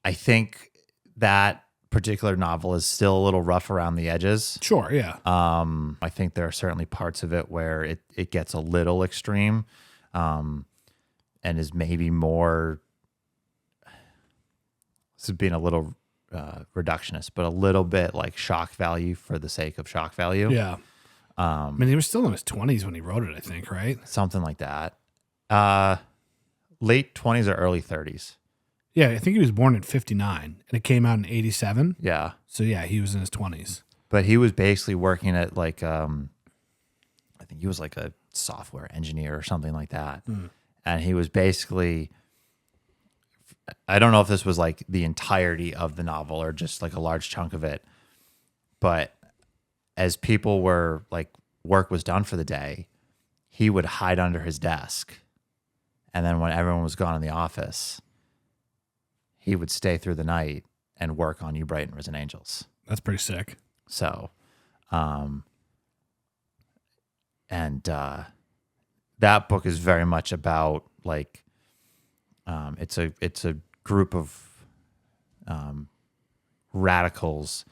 I think that particular novel is still a little rough around the edges. Sure, yeah. I think there are certainly parts of it where it gets a little extreme, and is maybe more, this is being a little reductionist, but a little bit like shock value for the sake of shock value. Yeah. I mean, he was still in his 20s when he wrote it, I think, right? Something like that. Late 20s or early 30s. Yeah, I think he was born in 59, and it came out in 87. Yeah. So, yeah, he was in his 20s. But he was basically working at like, I think he was like a software engineer or something like that. And he was basically, I don't know if this was like the entirety of the novel or just like a large chunk of it, but as people were like, work was done for the day, he would hide under his desk. And then when everyone was gone in the office, he would stay through the night and work on You Bright and Risen Angels. That's pretty sick. So, that book is very much about like, it's a group of radicals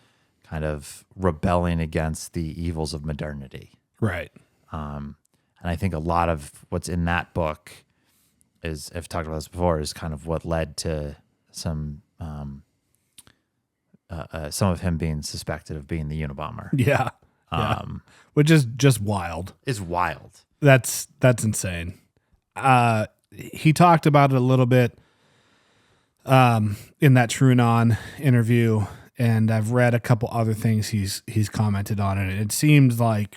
kind of rebelling against the evils of modernity. Right. And I think a lot of what's in that book is, I've talked about this before, is kind of what led to some of him being suspected of being the Unabomber. Yeah. Which is just wild. It's wild. That's insane. He talked about it a little bit in that Trunon interview, and I've read a couple other things he's commented on it. It seems like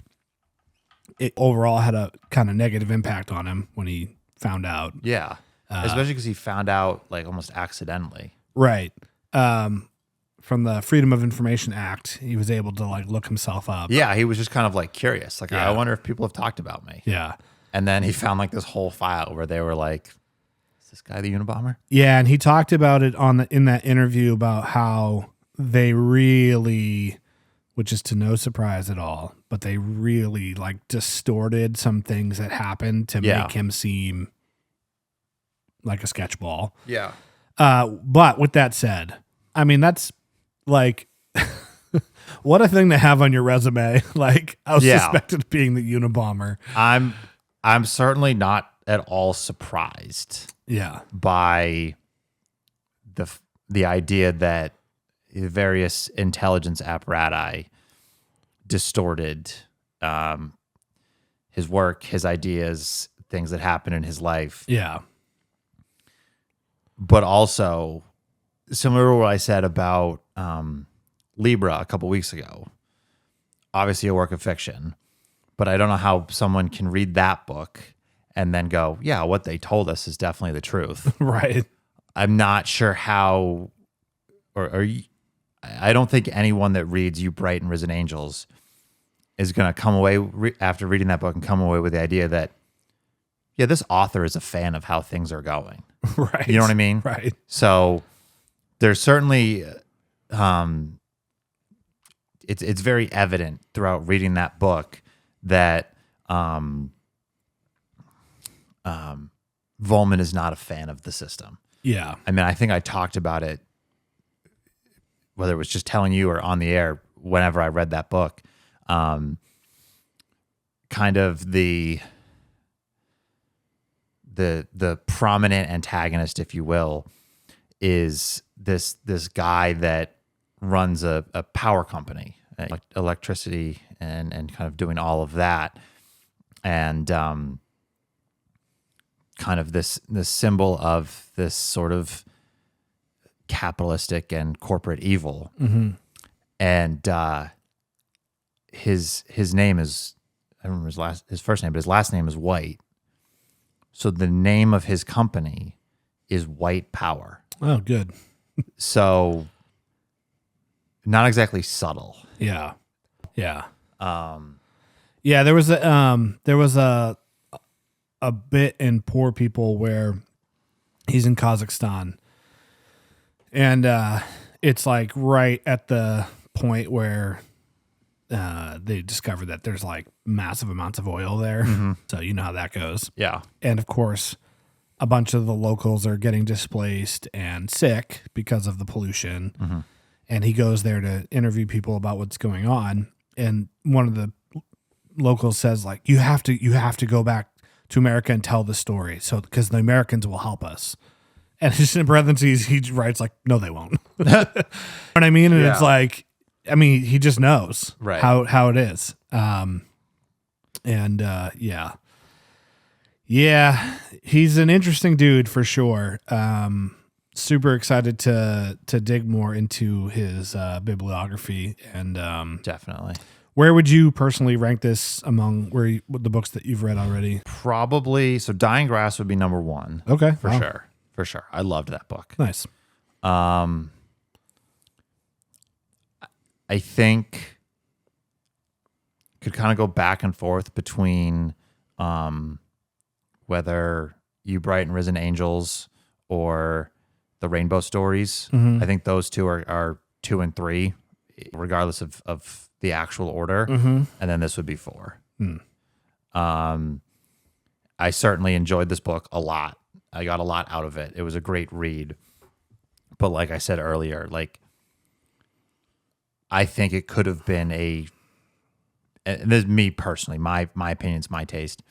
it overall had a kind of negative impact on him when he found out. Yeah. Especially because he found out like almost accidentally. Right. From the Freedom of Information Act, he was able to like look himself up. Yeah, he was just kind of like curious. Like, Yeah. I wonder if people have talked about me. Yeah. And then he found like this whole file where they were like, is this guy the Unabomber? Yeah, and he talked about it in that interview about how they really, which is to no surprise at all, but they really like distorted some things that happened to make him seem like a sketchball. Yeah. But with that said, I mean, that's like, what a thing to have on your resume. Like, I was suspected of being the Unabomber. I'm certainly not at all surprised by the idea that the various intelligence apparatus distorted his work, his ideas, things that happen in his life. Yeah. But also, similar to what I said about Libra a couple weeks ago, obviously a work of fiction, but I don't know how someone can read that book and then go, yeah, what they told us is definitely the truth. Right. I'm not sure how, I don't think anyone that reads You Bright and Risen Angels is going to come away after reading that book and come away with the idea that, yeah, this author is a fan of how things are going. Right. You know what I mean? Right. So there's certainly, it's very evident throughout reading that book that Vollmann is not a fan of the system. Yeah. I mean, I think I talked about it, whether it was just telling you or on the air, whenever I read that book, kind of the prominent antagonist, if you will, is this guy that runs a power company, electricity and kind of doing all of that, and kind kind of this symbol of this sort of capitalistic and corporate evil. Mm-hmm. And his name is, I don't remember his first name, but his last name is White. So the name of his company is White Power. Oh, good. So not exactly subtle. Yeah. Yeah. Yeah, there was a bit in Poor People where he's in Kazakhstan, and it's like right at the point where they discovered that there's like massive amounts of oil there. Mm-hmm. So you know how that goes. Yeah. And of course, a bunch of the locals are getting displaced and sick because of the pollution. Mm-hmm. And he goes there to interview people about what's going on. And one of the locals says, like, you have to go back to America and tell the story. So, because the Americans will help us. And just in parentheses, he writes like, no, they won't. You know what I mean? And Yeah. it's like, I mean, he just knows Right. how it is. Yeah, he's an interesting dude for sure. Super excited to dig more into his bibliography. And Definitely. where would you personally rank this among the books that you've read already? Probably, so Dying Grass would be number one. Okay, For wow. sure. For sure. I loved that book. Nice. I think could kind of go back and forth between whether You Bright and Risen Angels or The Rainbow Stories. Mhm. I think those two are 2 and 3, regardless of the actual order. Mm-hmm. And then this would be 4. Hmm. I certainly enjoyed this book a lot. I got a lot out of it. It was a great read. But like I said earlier, like I think it could have been and this is me personally, my opinion's my taste.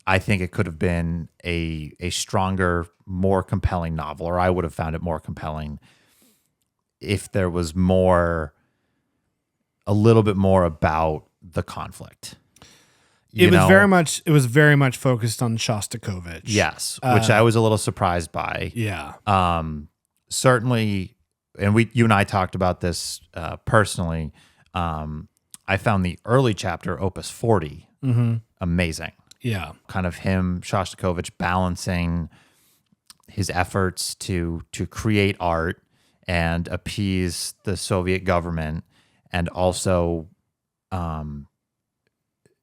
I think it could have been a stronger, more compelling novel, or I would have found it more compelling if there was a little bit more about the conflict. It was very much focused on Shostakovich. Yes, which I was a little surprised by. Yeah. Certainly, and you and I talked about this personally. I found the early chapter, Opus 40, amazing. Yeah. Kind of him, Shostakovich, balancing his efforts to create art and appease the Soviet government, and also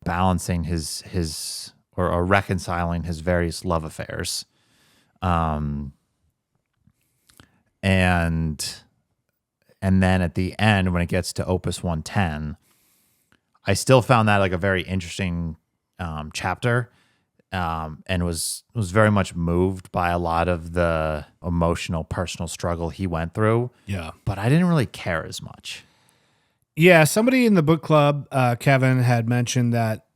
balancing his or reconciling his various love affairs. And then at the end, when it gets to Opus 110, I still found that like a very interesting chapter, and was very much moved by a lot of the emotional, personal struggle he went through. Yeah. But I didn't really care as much. Yeah, somebody in the book club, Kevin, had mentioned that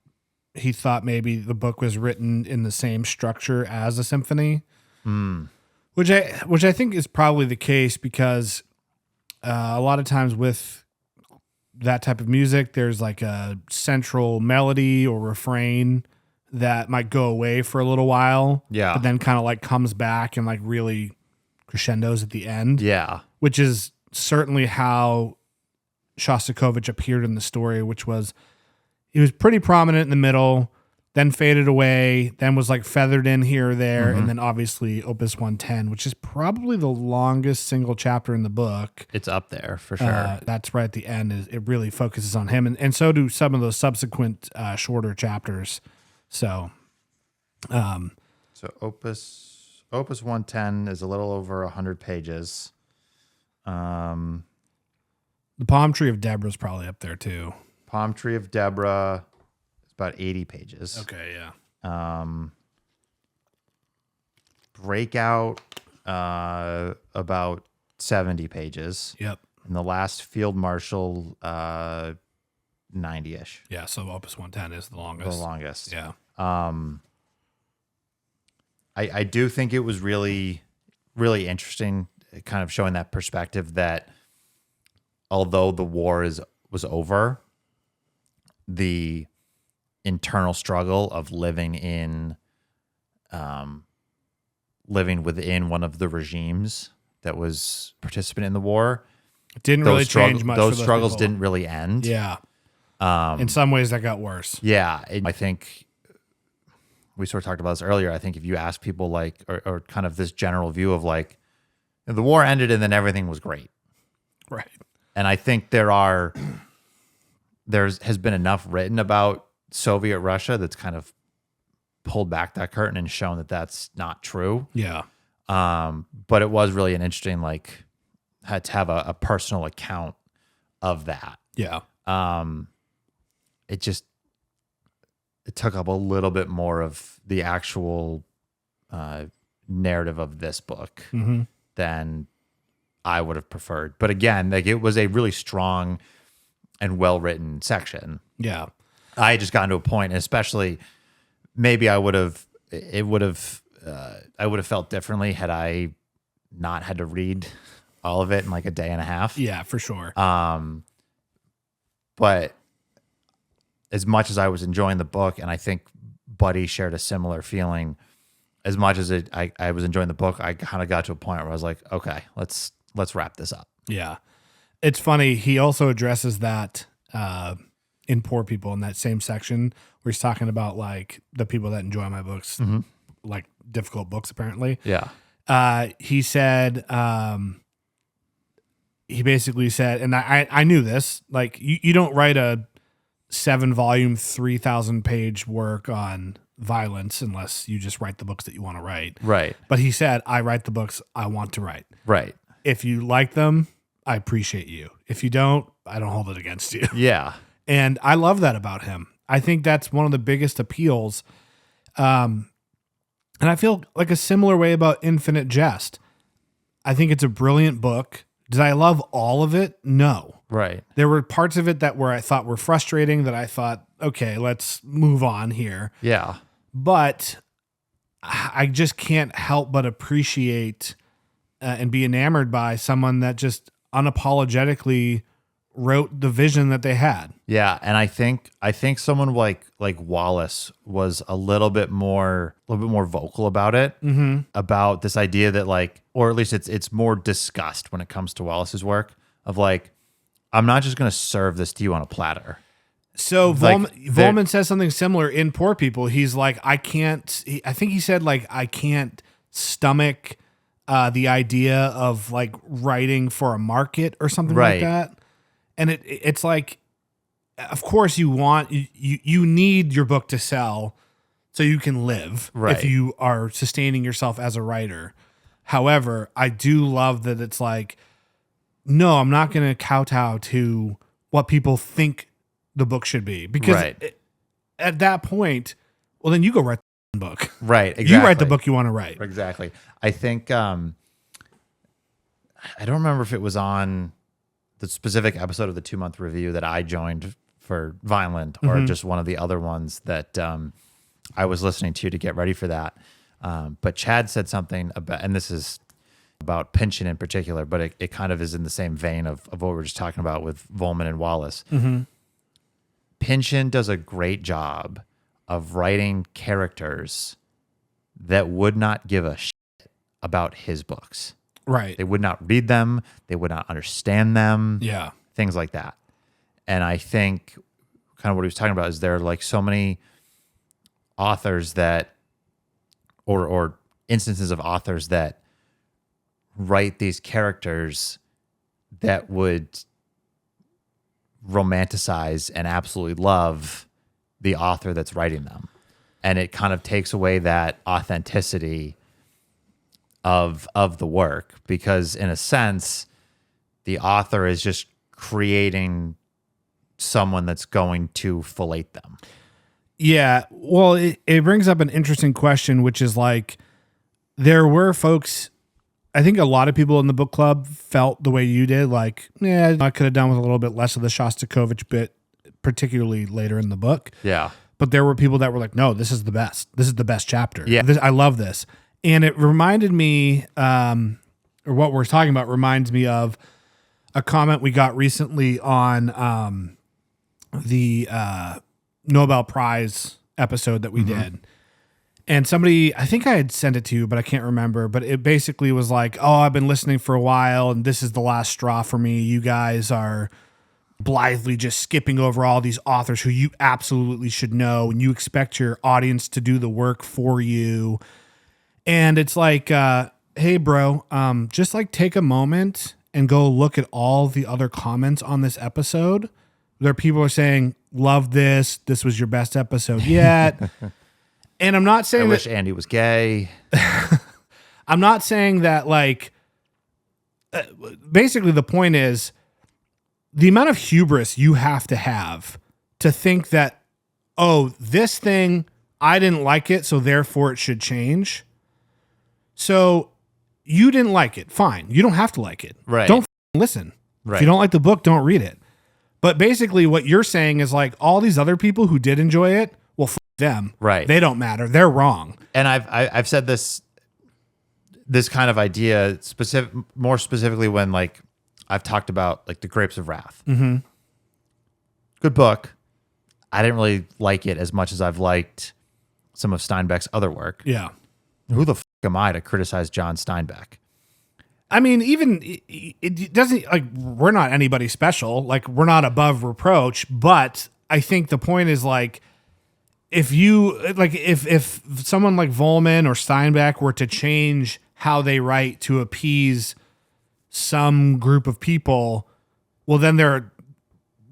he thought maybe the book was written in the same structure as a symphony, which I think is probably the case, because a lot of times with that type of music, there's like a central melody or refrain that might go away for a little while, but then kind of like comes back and like really crescendos at the end. Yeah. Which is certainly how Shostakovich appeared in the story, which was he was pretty prominent in the middle, then faded away, then was like feathered in here or there, and then obviously Opus 110, which is probably the longest single chapter in the book. It's up there for sure. That's right at the end. It really focuses on him, and so do some of those subsequent shorter chapters. So Opus 110 is a little over 100 pages. The Palm Tree of Deborah is probably up there too. Palm Tree of Deborah is about 80 pages. Okay, yeah. Breakout, about 70 pages. Yep. And the last Field Marshal, 90-ish. Yeah, so Opus 110 is the longest. The longest. Yeah. I do think it was really, really interesting, kind of showing that perspective that although the war was over, the internal struggle of living in living within one of the regimes that was participant in the war. It didn't really change much. Those for struggles people. didn't really end. Yeah. In some ways, that got worse. Yeah. I think we sort of talked about this earlier. I think if you ask people like, or kind of this general view of like, the war ended and then everything was great. Right. And I think there has been enough written about Soviet Russia that's kind of pulled back that curtain and shown that that's not true. Yeah. But it was really an interesting, like, had to have a personal account of that. Yeah. It took up a little bit more of the actual narrative of this book than I would have preferred. But again, like, it was a really strong and well-written section. Yeah. I had just gotten to a point, and especially maybe I would have felt differently had I not had to read all of it in like a day and a half. Yeah, for sure. But as much as I was enjoying the book, and I think Buddy shared a similar feeling, as much as I was enjoying the book, I kind of got to a point where I was like, okay, let's wrap this up. Yeah. It's funny. He also addresses that in Poor People in that same section where he's talking about like the people that enjoy my books, like difficult books, apparently. Yeah. He said, he basically said, and I knew this, like you don't write a 7-volume, 3,000-page work on violence unless you just write the books that you want to write. Right. But he said, I write the books I want to write. Right. If you like them, I appreciate you. If you don't, I don't hold it against you. Yeah. And I love that about him. I think that's one of the biggest appeals. And I feel like a similar way about Infinite Jest. I think it's a brilliant book. Did I love all of it? No. Right. There were parts of it that I thought were frustrating, that I thought, okay, let's move on here. Yeah. But I just can't help but appreciate and be enamored by someone that just unapologetically wrote the vision that they had. Yeah, and I think someone like Wallace was a little bit more vocal about it, about this idea that, like, or at least it's more discussed when it comes to Wallace's work of like, I'm not just going to serve this to you on a platter. So Like, Vollmann says something similar in Poor People. He's like, I think he said like, I can't stomach the idea of like writing for a market or something like that. And it's like, of course you need your book to sell so you can live if you are sustaining yourself as a writer. However, I do love that it's like, no, I'm not going to kowtow to what people think the book should be. Because at that point, well, then you go write the book. Right, exactly. You write the book you want to write. Exactly. I think, I don't remember if it was on the specific episode of the 2-month review that I joined for Vineland or just one of the other ones that I was listening to get ready for that. But Chad said something about, and this is about Pynchon in particular, but it kind of is in the same vein of what we were just talking about with Vollmann and Wallace. Pynchon does a great job of writing characters that would not give a shit about his books. Right. They would not read them. They would not understand them. Yeah. Things like that. And I think kind of what he was talking about is there are like so many authors that, or instances of authors that write these characters that would romanticize and absolutely love the author that's writing them. And it kind of takes away that authenticity of the work, because in a sense, the author is just creating someone that's going to fillet them. Yeah. Well, it brings up an interesting question, which is like, there were folks, I think a lot of people in the book club felt the way you did, like, yeah, I could have done with a little bit less of the Shostakovich bit, particularly later in the book. Yeah. But there were people that were like, no, this is the best. This is the best chapter. Yeah. I love this. And it reminded me, or what we're talking about reminds me of a comment we got recently on the Nobel Prize episode that we did. And somebody, I think I had sent it to you, but I can't remember. But it basically was like, oh, I've been listening for a while, and this is the last straw for me. You guys are blithely just skipping over all these authors who you absolutely should know, and you expect your audience to do the work for you. And it's like, hey, bro, just like take a moment and go look at all the other comments on this episode. There are people who are saying, love this. This was your best episode yet. And I'm not saying I wish Andy was gay. I'm not saying that, like, basically the point is the amount of hubris you have to think that, oh, this thing, I didn't like it, so therefore it should change. So you didn't like it. Fine. You don't have to like it. Right. Don't listen. Right. If you don't like the book, don't read it. But basically what you're saying is like all these other people who did enjoy it, well, them. Right. They don't matter. They're wrong. And I've said this kind of idea more specifically when like I've talked about like The Grapes of Wrath. Mm-hmm. Good book. I didn't really like it as much as I've liked some of Steinbeck's other work. Yeah. Who the am I to criticize John Steinbeck? I mean, even it doesn't, like, we're not anybody special. Like, we're not above reproach. But I think the point is, like, if someone like Vollmann or Steinbeck were to change how they write to appease some group of people, well, then they're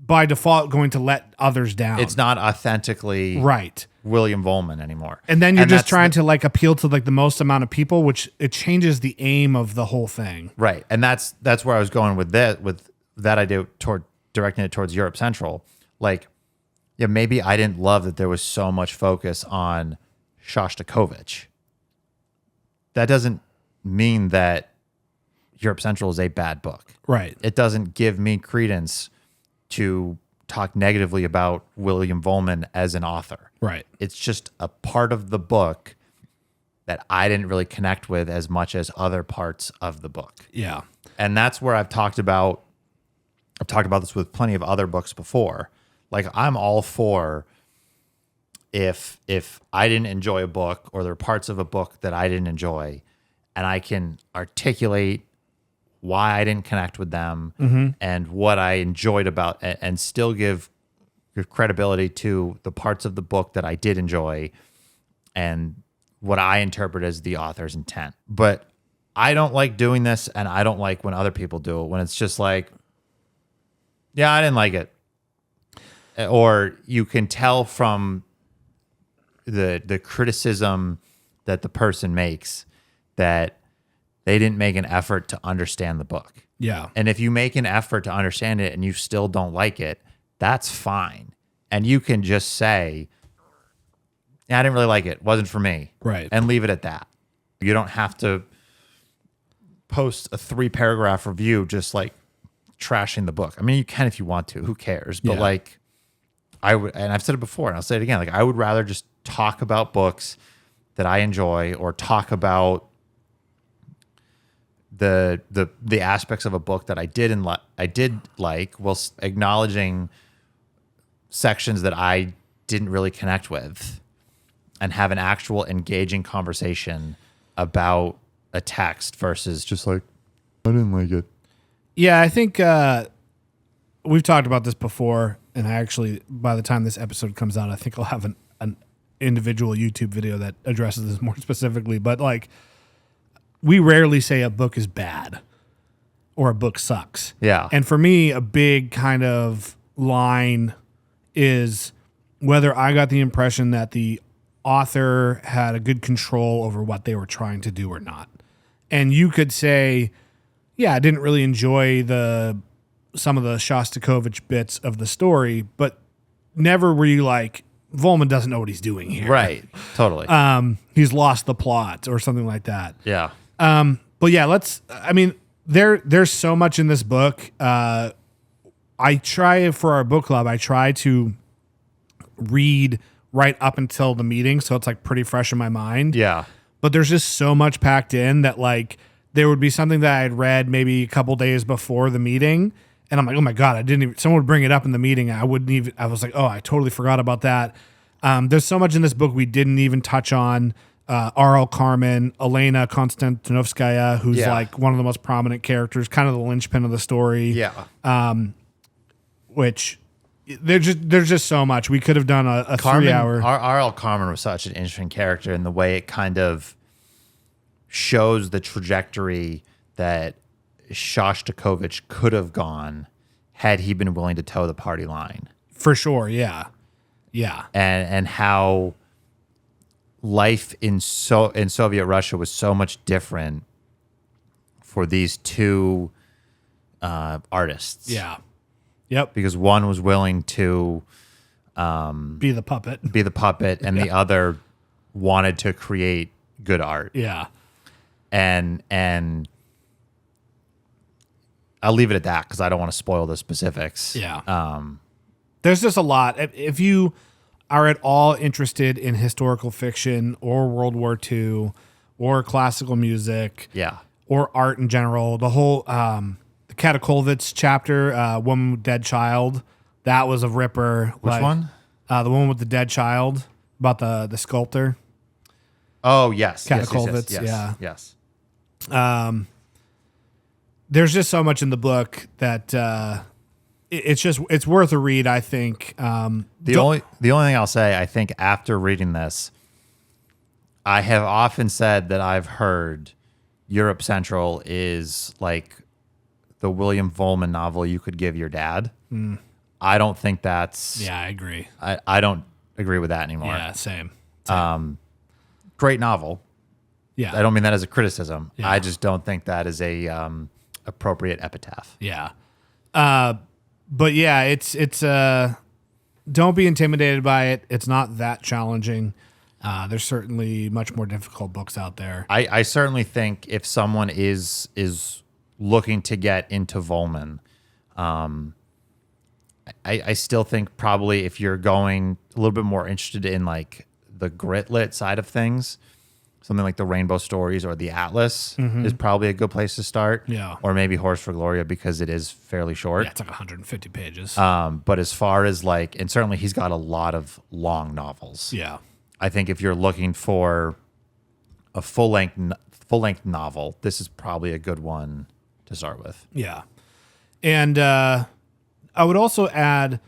by default going to let others down. It's not authentically right. William Vollmann anymore. And then you're just trying to like appeal to like the most amount of people, which it changes the aim of the whole thing. Right. And that's where I was going with that idea directing it towards Europe Central. Like, yeah, maybe I didn't love that there was so much focus on Shostakovich. That doesn't mean that Europe Central is a bad book. Right. It doesn't give me credence to talk negatively about William Vollmann as an author. Right. It's just a part of the book that I didn't really connect with as much as other parts of the book. Yeah. And that's where I've talked about this with plenty of other books before. Like, I'm all for if I didn't enjoy a book or there are parts of a book that I didn't enjoy and I can articulate why I didn't connect with them and what I enjoyed about and still give credibility to the parts of the book that I did enjoy and what I interpret as the author's intent. But I don't like doing this, and I don't like when other people do it, when it's just like, yeah, I didn't like it. Or you can tell from the criticism that the person makes that they didn't make an effort to understand the book. Yeah. And if you make an effort to understand it and you still don't like it, that's fine. And you can just say, yeah, I didn't really like it. It wasn't for me. Right. And leave it at that. You don't have to post a 3-paragraph review just like trashing the book. I mean, you can if you want to. Who cares? But like, I would, and I've said it before, and I'll say it again. Like, I would rather just talk about books that I enjoy, or talk about the aspects of a book that I did like, while acknowledging sections that I didn't really connect with, and have an actual engaging conversation about a text versus just like, I didn't like it. Yeah, I think we've talked about this before, and I actually, by the time this episode comes out, I think I'll have an individual YouTube video that addresses this more specifically. But like, we rarely say a book is bad or a book sucks. Yeah. And for me, a big kind of line is whether I got the impression that the author had a good control over what they were trying to do or not. And you could say, yeah, I didn't really enjoy some of the Shostakovich bits of the story, but never were you like, Vollmann doesn't know what he's doing here. Right. Totally. He's lost the plot or something like that. Yeah. But yeah, there's so much in this book. I try for our book club, I try to read right up until the meeting, so it's like pretty fresh in my mind. Yeah. But there's just so much packed in that like there would be something that I had read maybe a couple days before the meeting, and I'm like, oh my God, someone would bring it up in the meeting. I was like, oh, I totally forgot about that. There's so much in this book we didn't even touch on. R.L. Carmen, Elena Konstantinovskaya, who's like one of the most prominent characters, kind of the linchpin of the story. Yeah. Which there's just so much. We could have done a Carmen, 3 hour. R.L. Carmen was such an interesting character in the way it kind of shows the trajectory that Shostakovich could have gone had he been willing to toe the party line. For sure, yeah. Yeah. And how life in Soviet Russia was so much different for these two artists. Yeah. Yep. Because one was willing to be the puppet, and the other wanted to create good art. Yeah. And I'll leave it at that because I don't want to spoil the specifics. Yeah. There's just a lot. If you are at all interested in historical fiction or World War II or classical music, or art in general, the whole the Katakolvitz chapter, Woman with Dead Child, that was a ripper. Which one? The one with the dead child, about the sculptor. Oh yes, Katakolvitz. Yes. There's just so much in the book that it's worth a read, I think. The only thing I'll say, I think after reading this, I have often said that I've heard Europe Central is like the William Vollmann novel you could give your dad. I don't think that's... Yeah, I agree. I don't agree with that anymore. Yeah, same. Great novel. Yeah. I don't mean that as a criticism. Yeah. I just don't think that is a appropriate epitaph. Yeah. But yeah, it's don't be intimidated by it. It's not that challenging. There's certainly much more difficult books out there. I certainly think if someone is looking to get into Vollmann, I still think probably if you're going a little bit more interested in like the grit lit side of things, something like the Rainbow Stories or the Atlas is probably a good place to start. Yeah. Or maybe Horse for Gloria because it is fairly short. Yeah, it's like 150 pages. But as far as like, and certainly he's got a lot of long novels. Yeah. I think if you're looking for a full length novel, this is probably a good one to start with. Yeah. And I would also add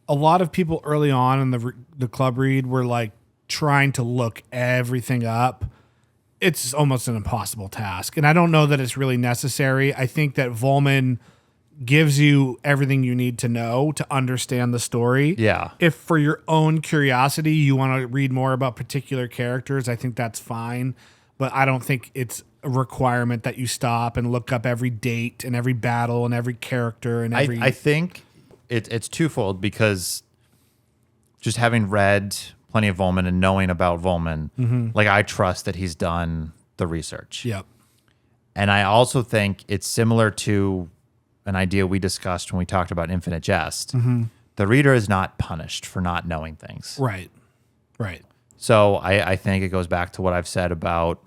a lot of people early on in the club read were like trying to look everything up. It's almost an impossible task. And I don't know that it's really necessary. I think that Vollmann gives you everything you need to know to understand the story. Yeah. If for your own curiosity you want to read more about particular characters, I think that's fine. But I don't think it's a requirement that you stop and look up every date and every battle and every character and every... I think it's twofold because just having read plenty of Vollmann and knowing about Vollmann, like I trust that he's done the research. Yep. And I also think it's similar to an idea we discussed when we talked about Infinite Jest. The reader is not punished for not knowing things. Right. Right. So I think it goes back to what I've said about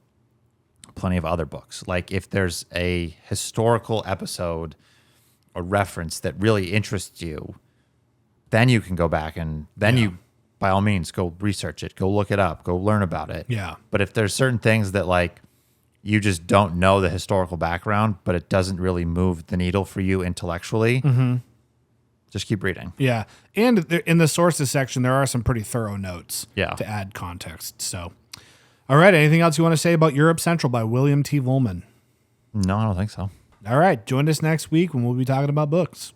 plenty of other books. Like if there's a historical episode or reference that really interests you, then you can go back and then you, by all means, go research it, go look it up, go learn about it. Yeah. But if there's certain things that like you just don't know the historical background, but it doesn't really move the needle for you intellectually, just keep reading. Yeah. And in the sources section, there are some pretty thorough notes to add context. So, all right. Anything else you want to say about Europe Central by William T. Vollmann? No, I don't think so. All right. Join us next week when we'll be talking about books.